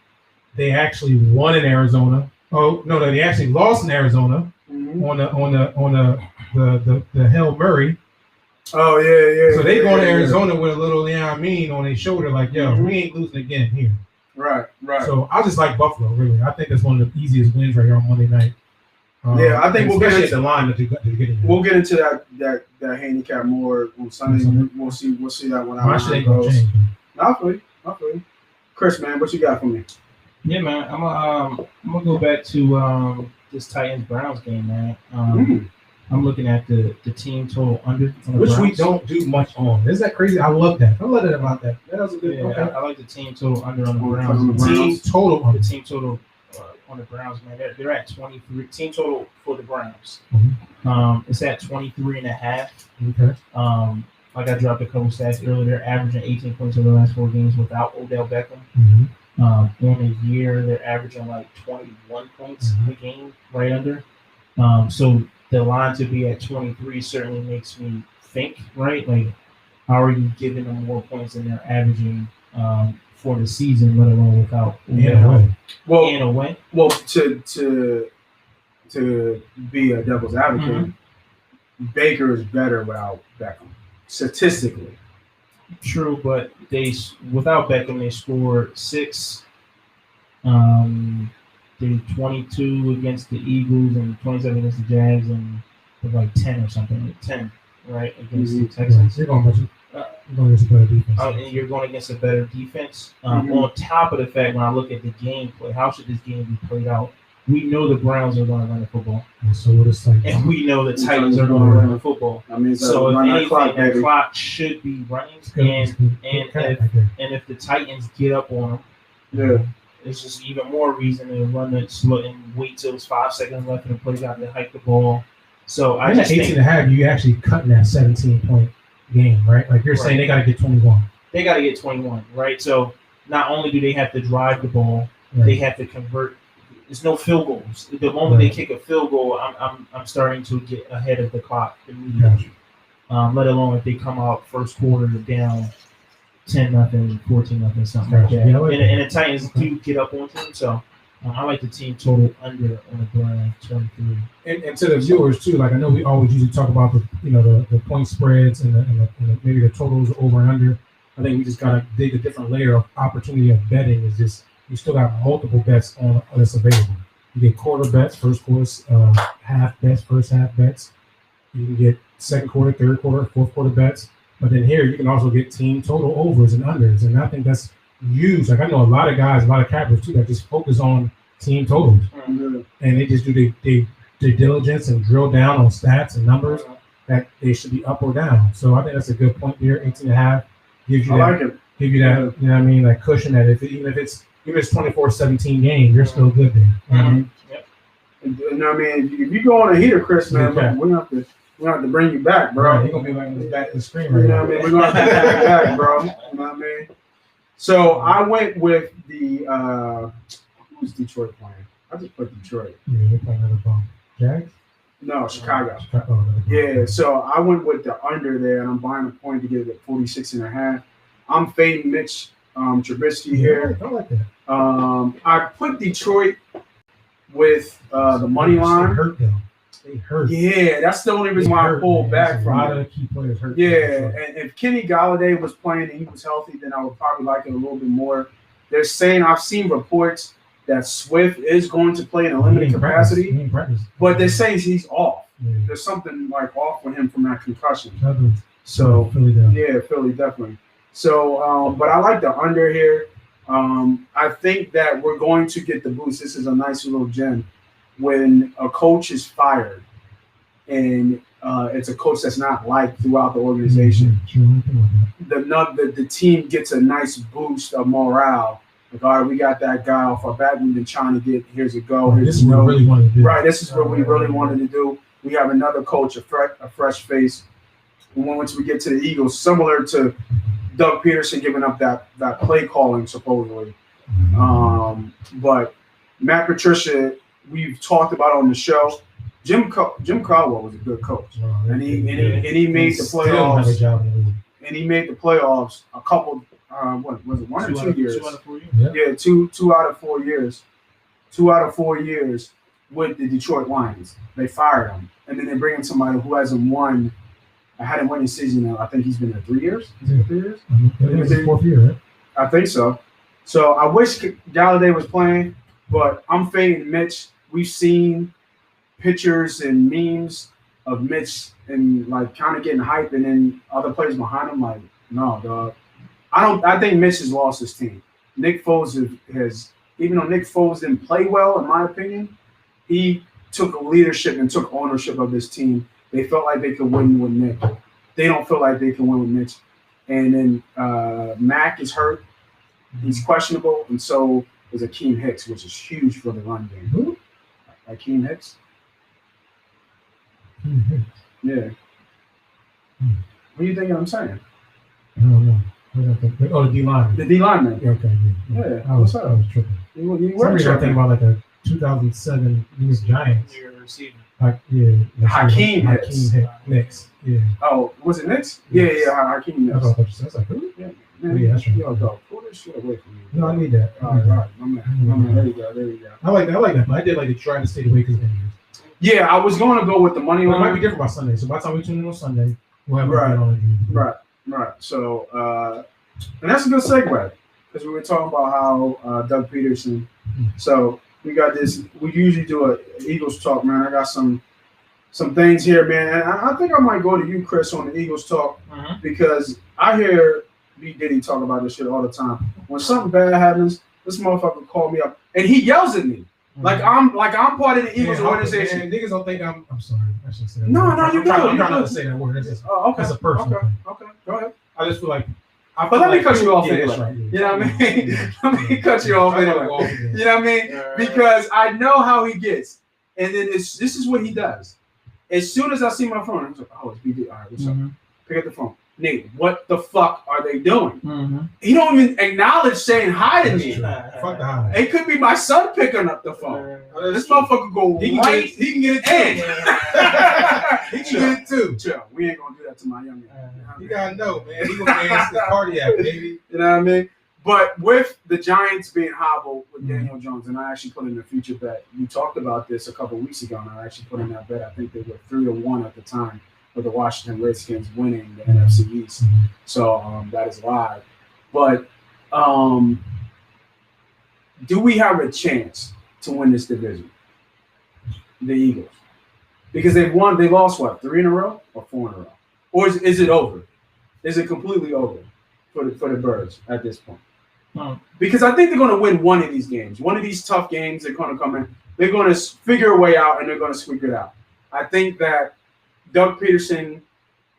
They actually won in Arizona. Oh no, they actually lost in Arizona on the Hail Murray. Oh yeah. So they go to Arizona with a little on their shoulder, like, yo, we ain't losing again here. Right. So I just like Buffalo, really. I think that's one of the easiest wins right here on Monday night. I think we'll get into the line that you're getting. We'll get into that handicap more on Sunday. We'll see that one out. My shit ain't gonna change. Hopefully. Chris, man, what you got for me? Yeah, man. I'm gonna go back to this Titans Browns game, man. I'm looking at the team total under, which we don't do much on. Isn't that crazy? I love that. I love it about that. That was a good. Yeah, okay. I like the team total under on the Browns. Team total on the team total on the Browns, man. They're at 23. Team total for the Browns. It's at 23.5. Okay. Like I dropped a couple stats earlier. They're averaging 18 points over the last 4 games without Odell Beckham. On a year, they're averaging like 21 points a game, right under. So the line to be at 23 certainly makes me think, right? Like, how are you giving them more points than they're averaging for the season, let alone without Odell? In a way. Well, to be a devil's advocate, Baker is better without Beckham, statistically. True, but without Beckham, they scored 6. They 22 against the Eagles and 27 against the Jags and like 10 or something, like 10, right, against the Texans. You're going against a better defense. And you're going against a better defense. On top of the fact, when I look at the gameplay, how should this game be played out? We know the Browns are going to run the football. And so what it's like, and we know the Titans are going to run the football. I mean, so if anything, the clock should be running. And if the Titans get up on them, it's just even more reason to run it slow and wait till it's 5 seconds left in the play. Got to hike the ball. So I just 18 and a half, you actually cutting that 17-point game, right? Like you're saying, they got to get 21. They got to get 21, right? So not only do they have to drive the ball, they have to convert. There's no field goals. The moment they kick a field goal, I'm starting to get ahead of the clock immediately. Let alone if they come out first quarter down 10-0, 14-0, something like that. And the Titans do get up on them, so I like the team total under on the Browns 23. And to the viewers too, like I know we always usually talk about the point spreads and maybe the totals over and under. I think we just gotta dig a different layer of opportunity of betting. Is just you still got multiple bets on that's available. You get quarter bets, first quarter, half bets, first half bets. You can get second quarter, third quarter, fourth quarter bets. But then here you can also get team total overs and unders, and I think that's huge. Like I know a lot of guys, a lot of captains too, that just focus on team totals, and they just do their diligence and drill down on stats and numbers that they should be up or down. So I think that's a good point here. 18.5 gives you give you that, you know what I mean, that cushion that even if it's 24-17 game, you're still good there. Yep. And I mean, if you go on a heater, Chris, man, we're gonna have to bring you back, bro. Right, you're gonna be like back to the screen right now. You know what I mean? We're gonna have to bring you back, bro. You know what I mean? So I went with the who's Detroit playing? I just put Detroit. Yeah, they're playing at the ball. Jags? No, Chicago. Yeah, so I went with the under there, and I'm buying a point to get it at 46.5. I'm fading Mitch Trubisky here. I like that. I put Detroit with the money line. They hurt. Yeah, that's the only reason why I pulled back from it. A lot of key players hurt. Yeah, and if Kenny Galladay was playing and he was healthy, then I would probably like it a little bit more. They're saying, I've seen reports that Swift is going to play in a limited capacity, but they're saying he's off. Yeah. There's something like off with him from that concussion. So, Philly definitely. So, but I like the under here. I think that we're going to get the boost. This is a nice little gem. When a coach is fired and it's a coach that's not liked throughout the organization, the team gets a nice boost of morale. Like, all right, we got that guy off our back. We've been trying to get, here's a go. This is what we really wanted to do. Right, this is what we really wanted to do. We have another coach, a fresh face. And once we get to the Eagles, similar to Doug Peterson giving up that play calling, supposedly. But Matt Patricia, we've talked about on the show. Jim Caldwell was a good coach, and he made the playoffs. And he made the playoffs a couple. What was it? 1 or 2 years? 2 out of 4 years. Yeah, two out of 4 years. 2 out of 4 years with the Detroit Lions. They fired him, and then they bring in somebody who hasn't won. I hadn't won his season. I think he's been there 3 years. Is it 3 years? It's his 4th year, right? I think so. So I wish Galladay was playing, but I'm fading Mitch. We've seen pictures and memes of Mitch and like kind of getting hyped, and then other players behind him like, no, dog. I think Mitch has lost his team. Nick Foles has, even though Nick Foles didn't play well, in my opinion, he took leadership and took ownership of this team. They felt like they could win with Nick. They don't feel like they can win with Mitch. And then Mack is hurt. He's questionable, and so is Akeem Hicks, which is huge for the run game. Who? Akeem Hicks. Yeah. What do you think I'm saying? I don't know. Oh, the D lineman. The D lineman. Okay. Yeah. I was tripping. You were thinking about like a 2007 New York Giants. Hakeem Hicks. Yeah. Oh, was it Knicks? Yeah, Hakeem Hicks. I was like, who? Yeah, man. That's right. Yo, dog, pull this shit away from me. No, I need that. All right. My man. There you go. I like that, but I did like to try to stay away because of injuries. Yeah, I was going to go with the money line. It might be different by Sunday. So by the time we tune in on Sunday, we'll have a Right. So, and that's a good segue because we were talking about how Doug Peterson. So we got this. We usually do a Eagles talk, man. I got some things here, man. And I think I might go to you, Chris, on the Eagles talk because I hear B.Diddy talk about this shit all the time. When something bad happens, this motherfucker call me up and he yells at me. Like I'm part of the Eagles Man, organization. man, niggas don't think I'm sorry. I shouldn't say that. No, word. no, you I'm trying good. not to say that word. That's Okay. That's a personal thing. Okay. Go ahead. I just feel like. But let me cut you off Yeah, anyway. that's right, yeah. You know what I mean? Let me cut you off anyway. You know what I mean? Because I know how he gets. And then this is what he does. As soon as I see my phone, I'm like, oh, it's B.Diddy. All right, what's up? Pick up the phone. Nigga, what the fuck are they doing? He don't even acknowledge saying hi to me. Fuck the hi. It could be my son picking up the phone. This motherfucker go He can get it too. He can get it too. Chill. We ain't gonna do that to my young man. You gotta know, man. He gonna dance the cardiac, baby. You know what I mean? But with the Giants being hobbled with Daniel Jones, and I actually put in a future bet. You talked about this a couple of weeks ago, and I actually put in that bet. I think they were 3-1 at the time with the Washington Redskins winning the NFC East. So that is live. But do we have a chance to win this division? The Eagles. Because they lost what, 3 in a row or 4 in a row? Or is it over? Is it completely over for the Birds at this point? Because I think they're going to win one of these games. One of these tough games, they're going to come in. They're going to figure a way out, and they're going to squeak it out. I think that Doug Peterson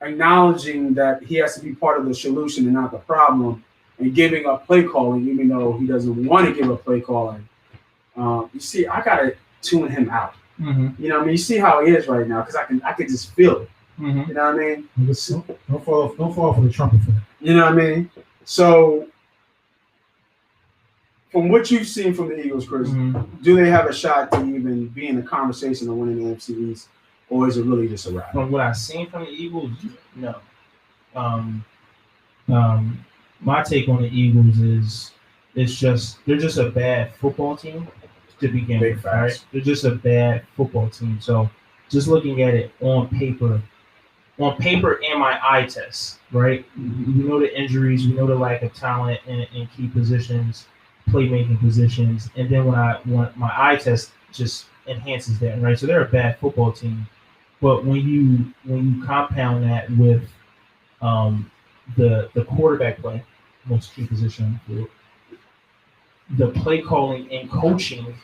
acknowledging that he has to be part of the solution and not the problem, and giving up play calling, even though he doesn't want to give up play calling. You see, I got to tune him out. You know what I mean? You see how he is right now, because I can just feel it. You know what I mean? Don't fall for the trumpet for that. You know what I mean? So, from what you've seen from the Eagles, Chris, do they have a shot to even be in the conversation of winning the NFC East, or is it really just a wrap? From what I've seen from the Eagles, no. My take on the Eagles is they're just a bad football team to begin with. Right? They're just a bad football team. So, just looking at it on paper and my eye test, right? We know the injuries, we know the lack of talent in key positions, playmaking positions, and then when my eye test just enhances that, right? So they're a bad football team, but when you compound that with the quarterback play, most key position on the field, the play calling and coaching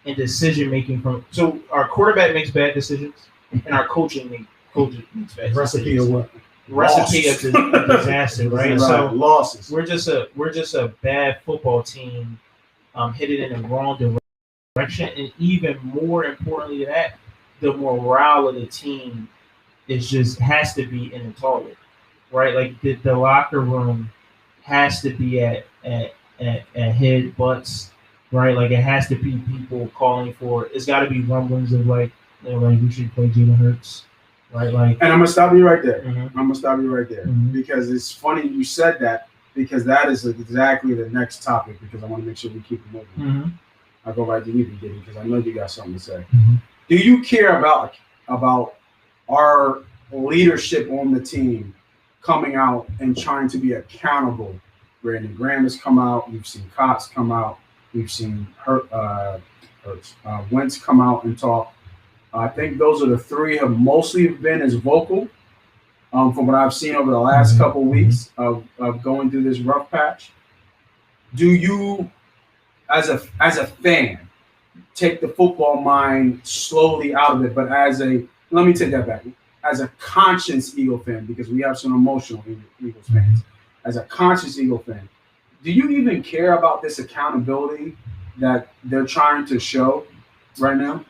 and decision making so our quarterback makes bad decisions and our coaching makes bad Recipe of what? Recipe of disaster, right? So losses. We're just a bad football team, headed in the wrong direction, and even more importantly than that, the morale of the team has to be in the toilet, right? Like the locker room has to be at head butts, right? Like it has to be people calling for. It's got to be rumblings of like we should play Jalen Hurts. Right, like, and I'm gonna stop you right there. Because it's funny you said that, because that is exactly the next topic. Because I want to make sure we keep it moving. I'll go right to you, B.Diddy, because I know you got something to say. Do you care about our leadership on the team coming out and trying to be accountable? Brandon Graham has come out. We've seen Cox come out. We've seen Wentz come out and talk. I think those are the three have mostly been as vocal from what I've seen over the last couple weeks of going through this rough patch. Do you, as a fan, take the football mind slowly out of it? But let me take that back. As a conscious Eagle fan, because we have some emotional Eagles fans, as a conscious Eagle fan, do you even care about this accountability that they're trying to show right now?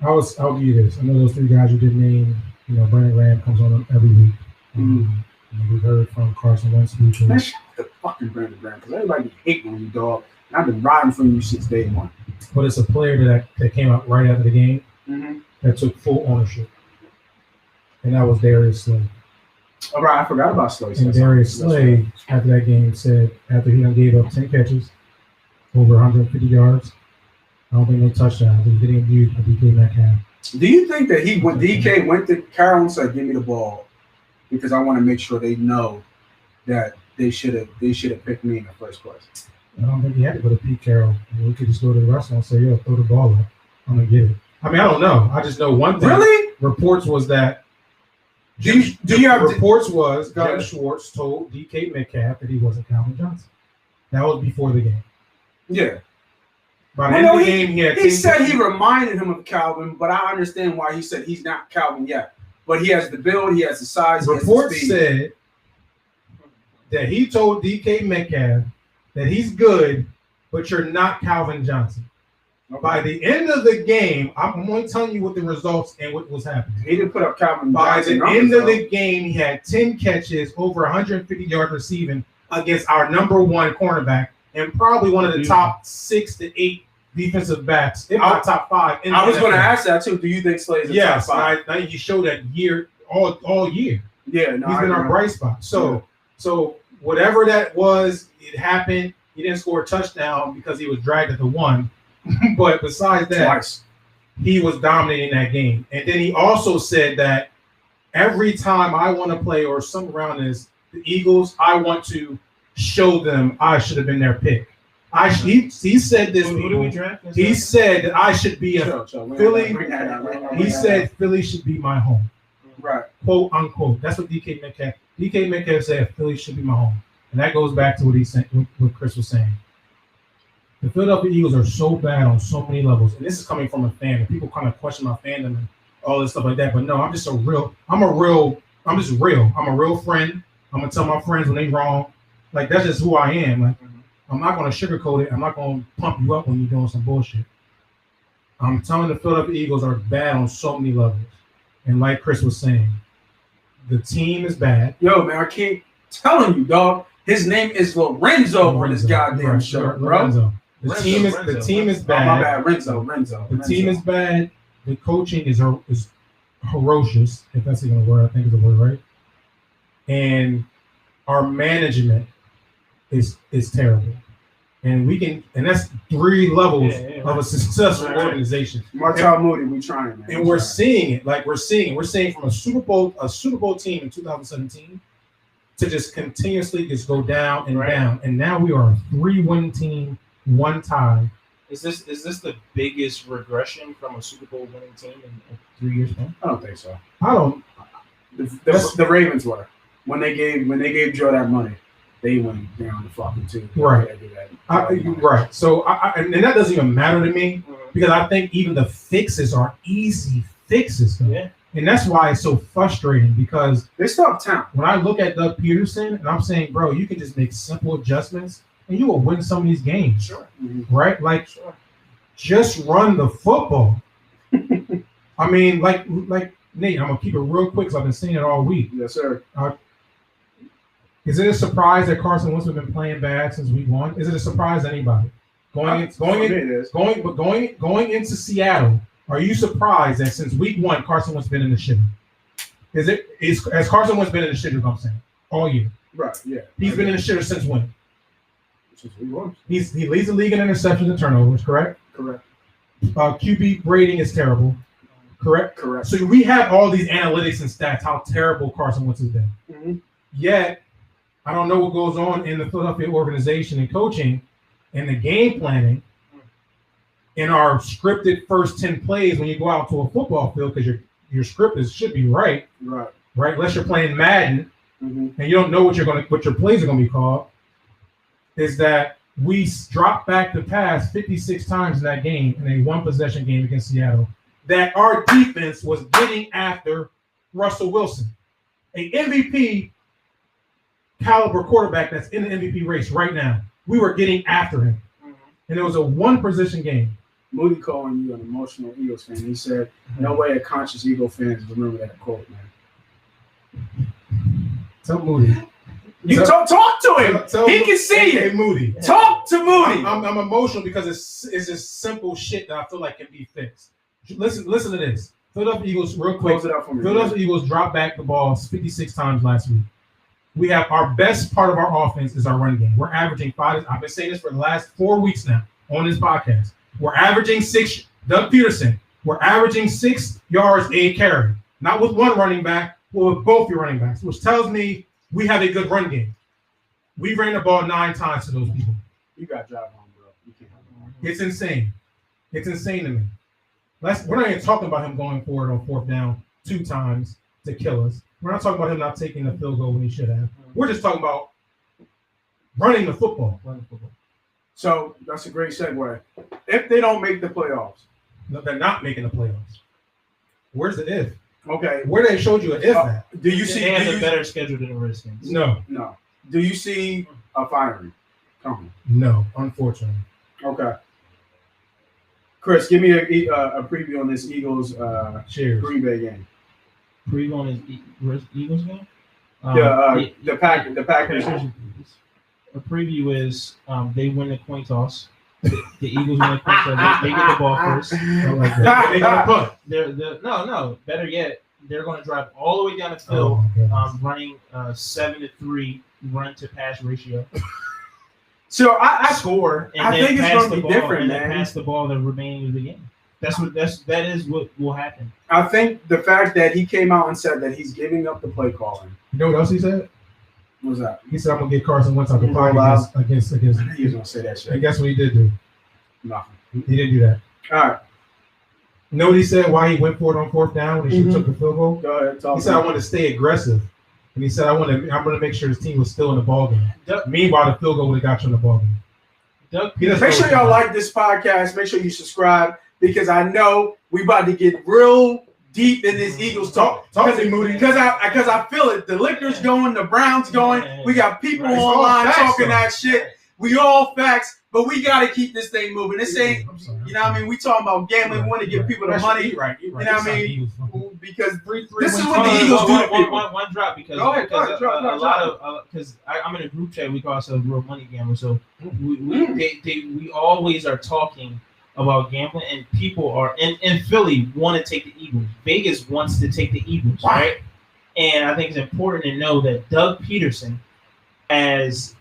I'll give you this. I know those three guys you did name. Brent Graham comes on every week. We heard from Carson Wentz. Man, shut the fucking Brandon Graham, because everybody hate on you, dog. And I've been riding for you since day one. But it's a player that came out right after the game that took full ownership, and that was Darius Slay. All right, I forgot about Slay. And Darius Slay, after that game, said after he gave up 10 catches, over 150 yards. I don't think no touchdown. He didn't use a DK Metcalf. Do you think that DK went to Carroll and said, "Give me the ball," because I want to make sure they know that they should have picked me in the first place? I don't think he had to go to Pete Carroll. We could just go to the restaurant and say, "Yo, throw the ball up. I'm gonna get it." I mean, I don't know. I just know one thing. Really? Reports was that. Reports was Gunnar Schwartz told DK Metcalf that he wasn't Calvin Johnson. That was before the game. Yeah. By the end of the game, he said he reminded him of Calvin, but I understand why he said he's not Calvin yet. But he has the build, he has the size. Reports said that he told DK Metcalf that he's good, but you're not Calvin Johnson. Okay. By the end of the game, I'm only telling you what the results and what was happening. He didn't put up Calvin Johnson. By the end of the game, he had 10 catches, over 150 yards receiving against our number one cornerback and probably one of the top 6 to 8 defensive backs, if not top 5. I was going to ask that too. Do you think Slay's a top 5? I think you showed that year all year. Yeah, no, he's been our bright spot. So whatever that was, it happened. He didn't score a touchdown because he was dragged at the 1. But besides that, twice, he was dominating that game. And then he also said that every time I want to play or something around this, the Eagles, I want to show them I should have been their pick. He said this. Who do we draft? He said that I should be Philly. He said Philly should be my home. Right. Quote unquote. That's what DK Metcalf said. Philly should be my home, and that goes back to what he said. What Chris was saying. The Philadelphia Eagles are so bad on so many levels, and this is coming from a fan. And people kind of question my fandom and all this stuff like that. But no, I'm just real. I'm a real friend. I'm gonna tell my friends when they wrong. Like that's just who I am. Like I'm not gonna sugarcoat it. I'm not gonna pump you up when you're doing some bullshit. I'm telling the Philadelphia Eagles are bad on so many levels. And like Chris was saying, the team is bad. Yo, man, I keep telling you, dog. His name is Lorenzo on this goddamn show, bro. The team is bad. Oh, my bad, Renzo. The team is bad. The coaching is ferocious, if that's even a word. I think it's a word, right? And our management is terrible. And that's 3 levels of a successful organization. Martel Moody, we trying, man. And we're seeing it. We're seeing from a Super Bowl team in 2017 to just continuously just go down and down. And now we are a 3-win team, 1 tie. Is this the biggest regression from a Super Bowl winning team in 3 years now? I don't think so. I don't. The Ravens were when they gave Joe that money. They went down the fucking tube. Right. Right. So, and that doesn't even matter to me because I think even the fixes are easy fixes. Yeah. And that's why it's so frustrating because they still have talent. When I look at Doug Peterson and I'm saying, bro, you can just make simple adjustments and you will win some of these games. Sure. Right? Just run the football. I mean, like Nate, I'm gonna keep it real quick because I've been saying it all week. Yes, sir. Is it a surprise that Carson Wentz has been playing bad since week 1? Is it a surprise to anybody? Going into Seattle, are you surprised that since week 1 Carson Wentz been in the shit? Has Carson Wentz been in the shitter? I'm saying all year. Right. Yeah. He's been in the shitter since when? Since week 1. He leads the league in interceptions and turnovers. Correct. QB rating is terrible. Correct. So we have all these analytics and stats how terrible Carson Wentz has been. Mm-hmm. Yet. I don't know what goes on in the Philadelphia organization and coaching and the game planning in our scripted first 10 plays when you go out to a football field because your script should be right, unless you're playing Madden and you don't know what your plays are going to be called, is that we dropped back the pass 56 times in that game in a 1-possession game against Seattle that our defense was getting after Russell Wilson, a MVP caliber quarterback that's in the MVP race right now. We were getting after him. And it was a 1-possession game. Moody calling you an emotional Eagles fan. He said, no way a conscious Eagle fans remember that quote, man. Tell Moody. Talk to him. He can see it. Hey, Moody. Talk to Moody. I'm emotional because it's just simple shit that I feel like can be fixed. Listen to this. Philadelphia Eagles, real quick. Close it out for me. Philadelphia Eagles dropped back the ball 56 times last week. We have our best part of our offense is our run game. We're averaging 5. I've been saying this for the last 4 weeks now on this podcast. We're averaging 6. Doug Peterson. We're averaging 6 yards a carry. Not with one running back, but with both your running backs, which tells me we have a good run game. We ran the ball 9 times to those people. You got job on, bro. You can't. It's insane. It's insane to me. We're not even talking about him going forward on 4th down 2 times to kill us. We're not talking about him not taking the field goal when he should have. We're just talking about running the football. So that's a great segue. If they don't make the playoffs. No, they're not making the playoffs. Where's the if? Okay. Where they showed you an if at? Do you see they have a better schedule than the Redskins? No. Do you see a firing coming? No, unfortunately. Okay. Chris, give me a preview on this Eagles Green Bay game. Preview on this Eagles game? The Packers. A preview is they win the coin toss. The Eagles win the coin toss. They get the ball first. They got to punt. No. Better yet, they're going to drive all the way down the field, running 7-3 run to pass ratio. So I score. And I think it's going to be different, man. Pass the ball the remaining of the game. That is what will happen. I think the fact that he came out and said that he's giving up the play calling. You know what else he said? What was that? He said, "I'm gonna get Carson Wentz out the pocket against." I knew he was gonna say that shit. And guess what he did do? Nothing. He didn't do that. All right. You know what he said? Why he went for it on fourth down when he took the field goal? Go ahead. He said, "I want to stay aggressive," and he said, I'm going to make sure his team was still in the ball game." Meanwhile, the field goal would have got you in the ball game. Make sure y'all like this podcast. Make sure you subscribe because I know we about to get real deep in this Eagles talk. Talk to me, Moody. Because I feel it. The Lakers going, the Browns going. We got people online talking that shit. We all facts, but we got to keep this thing moving. This ain't, you know what I mean? We talking about gambling. We want to give people the money. Right. You know what I mean? Because 3-3 this is what the Eagles do to people. One drop because a lot of because I'm in a group chat we call ourselves Real Money Gamblers. So we always are talking about gambling, and people are in Philly want to take the Eagles. Vegas wants to take the Eagles, right? And I think it's important to know that Doug Peterson has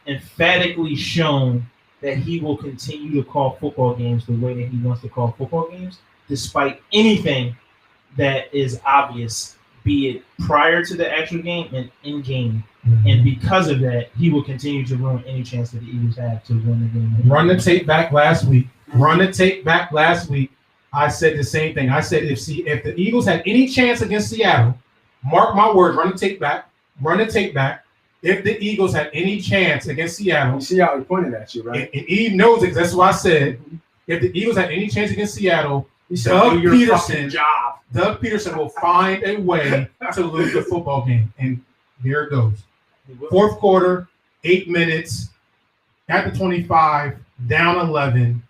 emphatically shown that he will continue to call football games the way that he wants to call football games, despite anything that is obvious, be it prior to the actual game and in game. Mm-hmm. And because of that, he will continue to ruin any chance that the Eagles have to win the game. Run the tape back last week. I said the same thing. I said if the Eagles had any chance against Seattle, mark my words, run the tape back. If the Eagles had any chance against Seattle, you see how he pointed at you, right? And he knows it. That's what I said. If the Eagles had any chance against Seattle, Doug Peterson will find a way to lose the football game. And here it goes. Fourth quarter, 8 minutes, at the 25, down 11.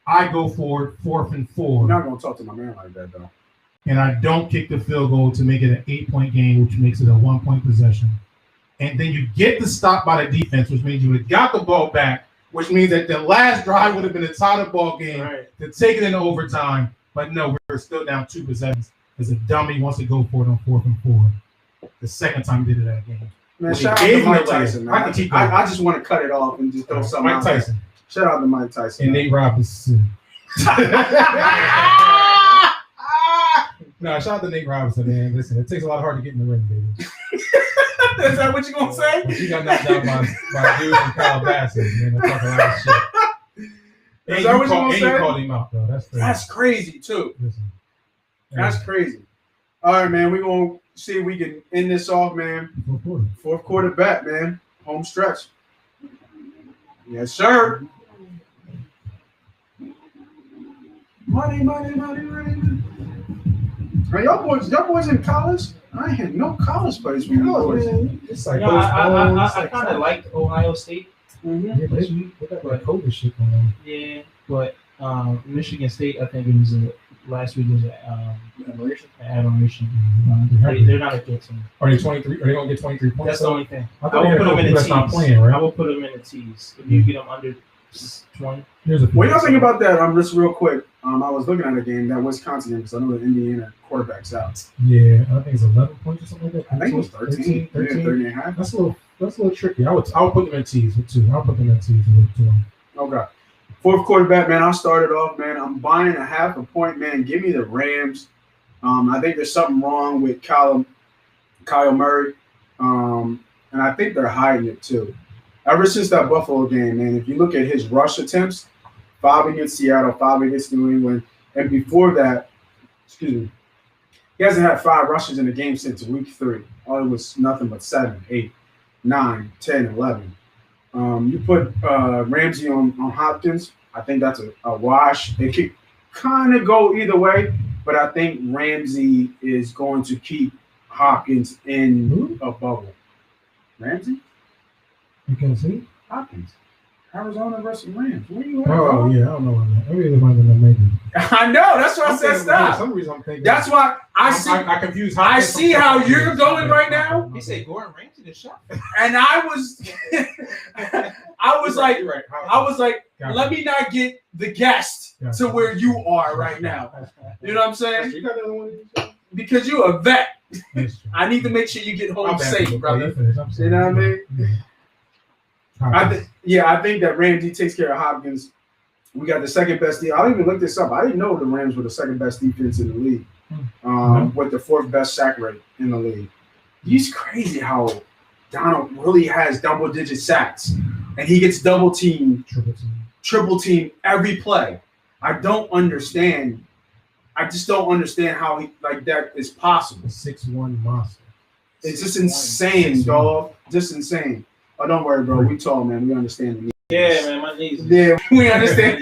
I go for it, 4th and 4. You're not going to talk to my man like that, though. And I don't kick the field goal to make it an 8-point game, which makes it a 1-point possession. And then you get the stop by the defense, which means you would have got the ball back, which means that the last drive would have been a tie the ball game to take it into overtime. But no, we're still down 2 possessions because a dummy wants to go for it on 4th and 4. The second time he did it that game. Man, shout out to Mike Tyson, man. I just want to cut it off and just throw something out. Mike Tyson. Shout out to Mike Tyson. And Nate Robinson. No, shout out to Nate Robinson, man. Listen, it takes a lot of heart to get in the ring, baby. Is that what you gonna say? But you got knocked out by dudes from Calabasas, man. They talk a lot of shit. Is that what you gonna say? And you called him out, though. That's crazy too. Listen, that's crazy. All right, man. We're gonna see if we can end this off, man. Fourth quarter bet, man. Home stretch. Yes, sir. Money. Are y'all boys in college? I ain't had no college plays from you boys. It's like I kind of liked Ohio State. Mm-hmm. Yeah, they got like COVID shit going on. Yeah, but Michigan State, I think it was last week was admiration. They're not a good team. Are they 23? Are they gonna get 23 points? That's the only thing. I will put them in the tees. Not playing, right? I will put them in the tees. If you get them under 20. What do y'all think about that? Just real quick. I was looking at a game, that Wisconsin game, because I know the Indiana quarterback's out. Yeah, I think it's 11 points or something like that. I think it was 13 and a half. That's a little tricky. I would put them in tees with 2. I'll put them in tees with 2. Okay. Fourth quarter bet, man. I'll start it off, man. I'm buying a 0.5 point, man. Give me the Rams. I think there's something wrong with Kyle Murray. And I think they're hiding it too. Ever since that Buffalo game, man, if you look at his rush attempts, 5 against Seattle, 5 against New England. And before that, he hasn't had 5 rushes in a game since week 3. All it was nothing but 7, 8, 9, 10, 11. You put Ramsey on Hopkins. I think that's a wash. It could kind of go either way, but I think Ramsey is going to keep Hopkins in a bubble. Ramsey? You can see Hopkins. Arizona versus Rams. Where you at? Oh, yeah, I don't know. Maybe they might have been maybe. I know. That's why I said stop. For some reason I'm thinking. That's why I see. I confuse. I see how you're going right now. He said Gordon Ramsay the shot. And I was like, Gotcha. let me not get the guest to where you are right now. You know what I'm saying? You got the other one? Because you're a vet. Yes, I need to make sure you get home I'm bad, safe, but brother. you know what I mean? Yeah. I think that Ramsey takes care of Hopkins. We got the second best defense. I even looked this up. I didn't know the Rams were the second best defense in the league, with the fourth best sack rate in the league. It's crazy how Donald really has double-digit sacks, and he gets double team, triple team every play. I don't understand. I just don't understand how that is possible. 6'1" monster. It's just insane, dog. Just insane. Oh, don't worry, bro. We tall, man. We understand the needs. Yeah, man, my knees. Yeah, we understand.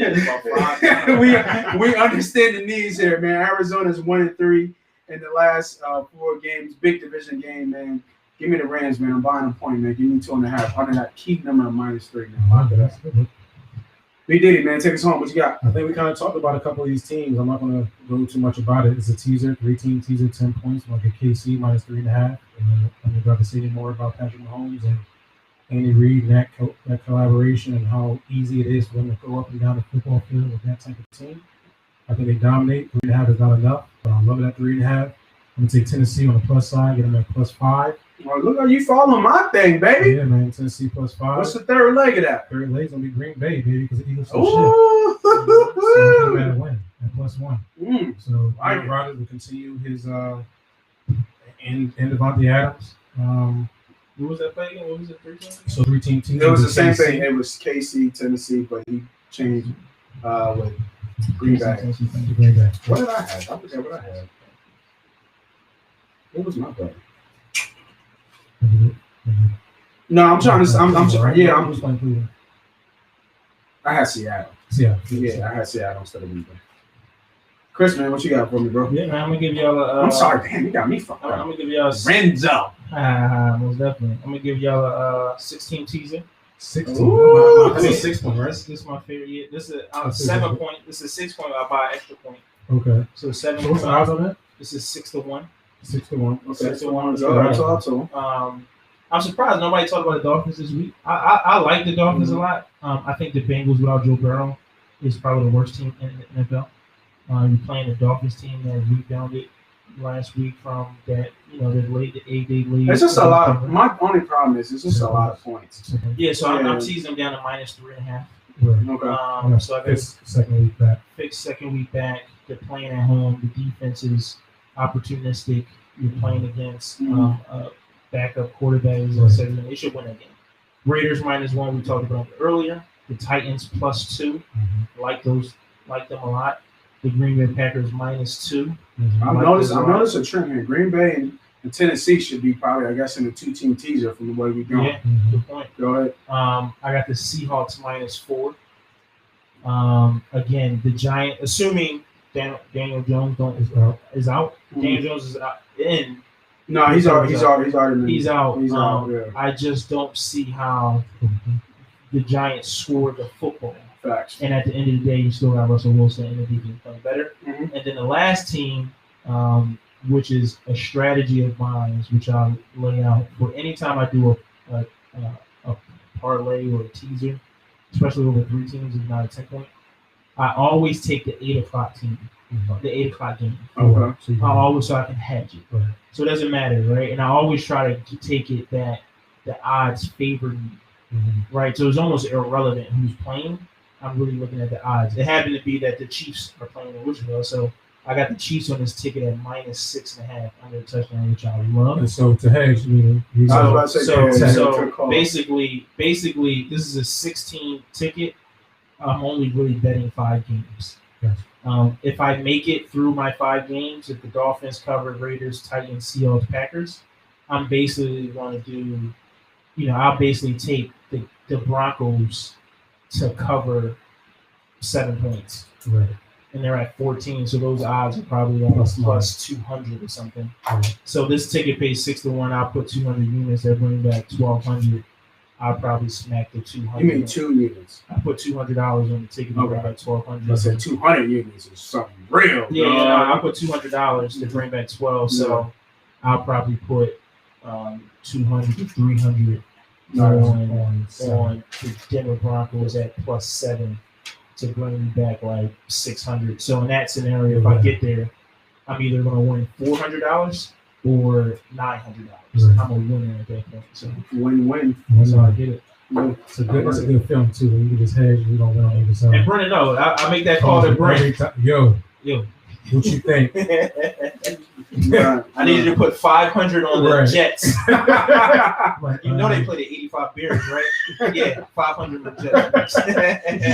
we understand the needs here, man. Arizona's 1-3 in the last 4 games. Big division game, man. Give me the Rams, man. I'm buying a point, man. Give me 2.5. Under that key number of -3 now. That's good. B.Diddy, man, take us home. What you got? I think we kind of talked about a couple of these teams. I'm not going to go too much about it. It's a teaser, 3-team teaser, 10 points. Like a KC -3.5. And I'm about to say more about Patrick Mahomes and Andy Reid and that collaboration and how easy it is for them to go up and down the football field with that type of team. I think they dominate. 3.5 is not enough, but I love it at 3.5. I'm going to take Tennessee on the plus side, get them at +5. Well, look how you following my thing, baby. Yeah, man. Tennessee +5. What's the third leg of that? Third leg's going to be Green Bay, baby, because the Eagles so Ooh. shit. So they better win at +1. So Right. Rodgers will continue his and Devontae Adams. What was that play again? What was it? 3 teams? So 3-team team. It was the same thing. It was KC, Tennessee, but he changed with Green Bay. Green Bay. What did I have? I forget what I had. What was my bet? No, I'm trying to. I'm just playing Cleveland. I had Seattle. Yeah. I had Seattle instead of Green Bay. Chris, man, what you got for me, bro? Yeah, man, I'm gonna give y'all a. I'm sorry, damn, you got me fucked I'm up. gonna give y'all a. Renzo. Most definitely. I'm gonna give y'all a 16 teaser. 16. Ooh. That's a 6 point, right? This is my favorite. Yeah, this is a 7 point. This is 6 point. I buy an extra point. Okay. So 7. So what's the odds on that? This is 6-1. 6-1. Okay, 6-1. That's all too. I'm surprised nobody talked about the Dolphins this week. I like the Dolphins a lot. I think the Bengals without Joe Burrow is probably the worst team in the NFL. You're playing the Dolphins team that rebounded last week from that, the 8-day lead. It's just a lot. My only problem is it's just a lot of points. Yeah, so I'm teasing them down to -3.5. Right. Okay. So I got It's second week back. fixed second week back. They're playing at home. The defense is opportunistic. You're playing against backup quarterbacks. Right. So they should win that game. Raiders -1. We talked about it earlier. The Titans +2. Like them a lot. The Green Bay Packers -2. I've noticed a trend here. Green Bay and Tennessee should be probably, I guess, in a 2-team teaser from the way we're going. Yeah, good point. Go ahead. I got the Seahawks -4. Again, the Giant, assuming Daniel Jones is out. Daniel Jones is out. No, he's out. He's out. He's out. He's out. Yeah. I just don't see how the Giants score the football. Facts. And at the end of the day, you still got Russell Wilson and the defense playing better. Mm-hmm. And then the last team, which is a strategy of mine, which I'll lay out for any time I do a parlay or a teaser, especially over 3 teams, if not a 10 point. I always take the 8 o'clock team, the 8 o'clock game. Okay. So I can hedge it. Right. So it doesn't matter, right? And I always try to take it that the odds favor me, right? So it's almost irrelevant who's playing. I'm really looking at the odds. It happened to be that the Chiefs are playing in Wichita, so I got the Chiefs on this ticket at -6.5 under a touchdown, which I love. And so to hedge, So basically, this is a 16 ticket. I'm only really betting 5 games. Yes. If I make it through my 5 games, if the Dolphins cover Raiders, Titans, Seahawks, Packers, I'm basically going to do, I'll basically take the Broncos to cover 7 points. Right. And they're at 14, so those odds are probably like plus 200 or something. Right. So this ticket pays 6-1. I'll put 200 units. They're bringing back 1,200. I'll probably smack the 200. You mean 2 units? I put $200 on the ticket to bring back 1,200. I said 200 units is something real. Yeah, I put $200 to bring back 12. So I'll probably put 200 to 300 on the Denver Broncos at plus 7 to bring me back like 600. So in that scenario, if I get there, I'm either going to win $400 or $900. Right. I'm a winner at that point. So win-win. that's how I get it. It's a good film too. When you can just hedge, you don't win on either side. And Brennan, no, I make that call to Brent. Yo, Yo. what you think? I needed to put 500 on the Jets. Like, You know they play the 85 Bears, right? Yeah, 500 on the Jets.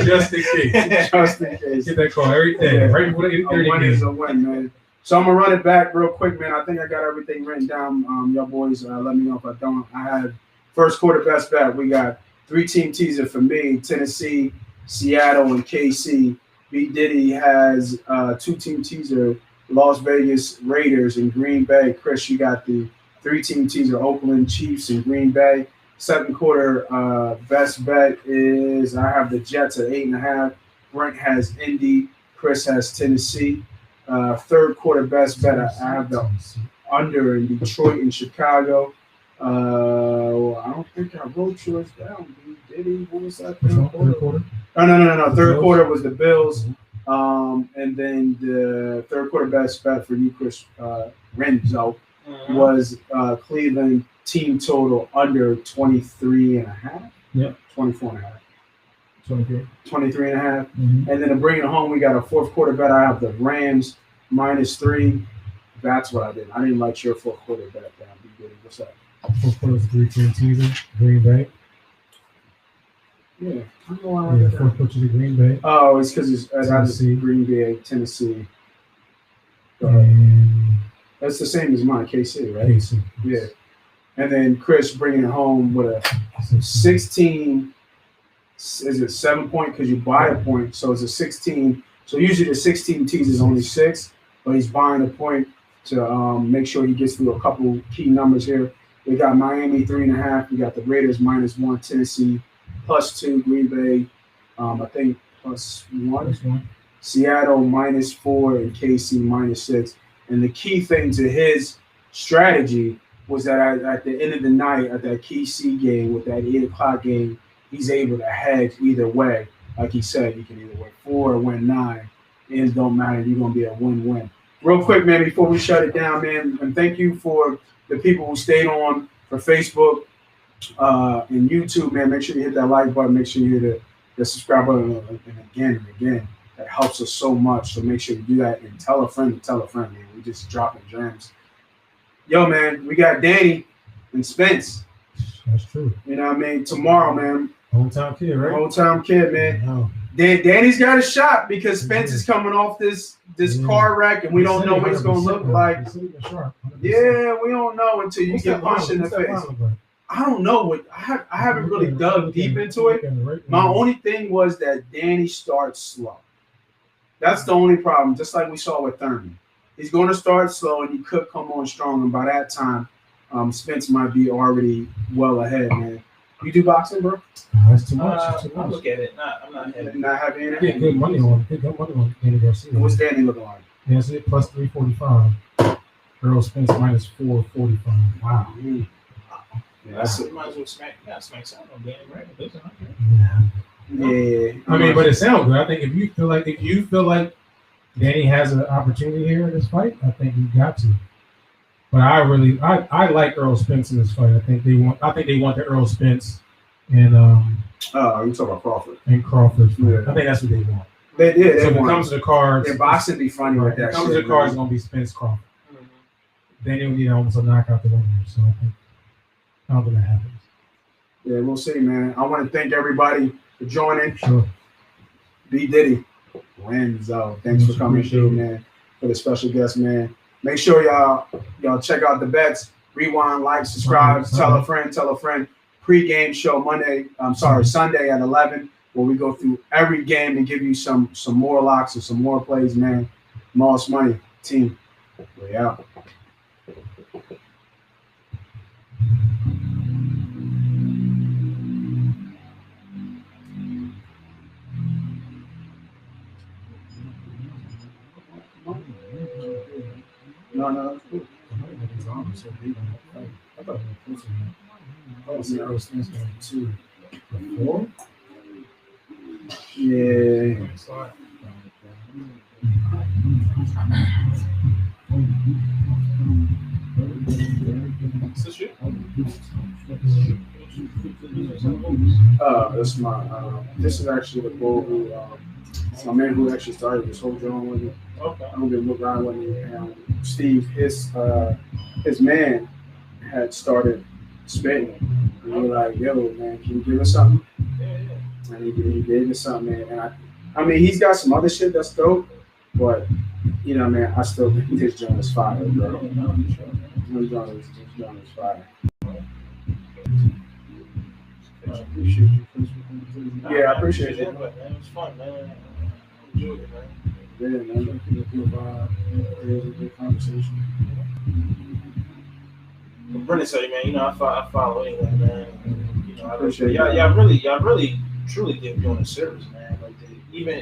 just in case. Just in case. Get that call every day. Right before the A win is a win, man. So I'm gonna run it back real quick, man. I think I got everything written down. Y'all boys, let me know if I don't. I had first quarter best bet. We got 3-team teaser for me: Tennessee, Seattle, and KC. B.Diddy has 2-team teaser: Las Vegas Raiders and Green Bay. Chris, you got the 3-team teaser: Oakland Chiefs and Green Bay. Second quarter best bet is I have the Jets at 8.5. Brent has Indy. Chris has Tennessee. Third quarter best bet, I have the under in Detroit and Chicago. I don't think I wrote yours down. B.Diddy, what was that? Third quarter? No. Third quarter was the Bills. And then the third quarter best bet for you, Chris Renzo, was Cleveland team total under 23.5. Yep. 24.5. 23. 23.5. And then to bring it home, we got a fourth quarter bet. I have the Rams -3. That's what I did. I didn't like your fourth quarter bet down. What's that? Fourth quarter was 3-team teaser. Green Bay. Yeah. I don't know why I did that. Fourth quarter to Green Bay. Oh, it's because it's Tennessee. Green Bay, Tennessee. And That's the same as mine, KC, right? KC. Yeah. And then Chris bringing it home with a 16. Is it 7 point? Because you buy a point, so it's a 16. So usually the 16 tees is only 6, but he's buying a point to make sure he gets through a couple key numbers here. We got Miami 3.5. We got the Raiders -1, Tennessee +2, Green Bay I think +1. Seattle -4 and KC -6. And the key thing to his strategy was that at the end of the night, at that KC game with that 8 o'clock game, he's able to hedge either way. Like he said, you can either win 4 or win 9. It don't matter. You're going to be a win-win. Real quick, man, before we shut it down, man, and thank you for the people who stayed on for Facebook and YouTube, man. Make sure you hit that like button. Make sure you hit the subscribe button and again. That helps us so much. So make sure you do that and tell a friend, man. We just dropping gems. Yo, man, we got Danny and Spence. That's true. You know what I mean? Tomorrow, man. Hometown kid, right? Hometown kid, man. No. Danny's got a shot because Spence is coming off this car wreck, and we don't know what it's going to look like. Yeah, we don't know until you get punched in the face. I don't know what I haven't really dug deep into it. My only thing was that Danny starts slow. That's the only problem, just like we saw with Thurman. He's going to start slow, and he could come on strong, and by that time, Spence might be already well ahead, man. You do boxing, bro? That's too much. I'll look at it. I'm not heavy. Not heavy in it? Yeah, good money on Danny Garcia. What's Danny looking like? Yeah, it's plus 345. Earl Spence -445. Wow. Mm. Yeah, that's it. Might as well smack something on Danny, right? Yeah. I mean, but it sounds good. I think if you feel like Danny has an opportunity here in this fight, I think you got to. But I like Earl Spence in this fight. I think they want the Earl Spence and you talking about Crawford? And Crawford. Yeah. I think that's what they want. They did. So if it comes to the cards, their boxing be funny with that. If it comes to the cards, it's gonna be Spence Crawford. Mm-hmm. Then you'll need almost a knockout the winner. So I don't think that happens. Yeah, we'll see, man. I want to thank everybody for joining. Sure. B.Diddy, Renzo, thanks for coming through, man. For the special guest, man. Make sure y'all check out the bets. Rewind, like, subscribe, tell a friend. pregame show Sunday at 11, where we go through every game and give you some more locks and some more plays, man. Moss Money team. We out. No, that's cool. I thought it was close. 0 stands for 2. 4? Yeah. This is actually the bull who it's my man who actually started this whole drone with me. Okay. I'm gonna look around with me. Steve, his man had started spitting. And we were like, yo, man, can you give us something? Yeah. And he gave us something, man. And I mean, he's got some other shit that's dope, but you know, man, I still think this joint is fire, bro. This joint is fire. I appreciate you. Yeah, I appreciate it. It was fun, man. I enjoyed it, man. Yeah, man. It was a good conversation. But Brent said, man, you know, I follow anyway, man. You know, I Appreciate y'all really truly give doing a service, man. Like even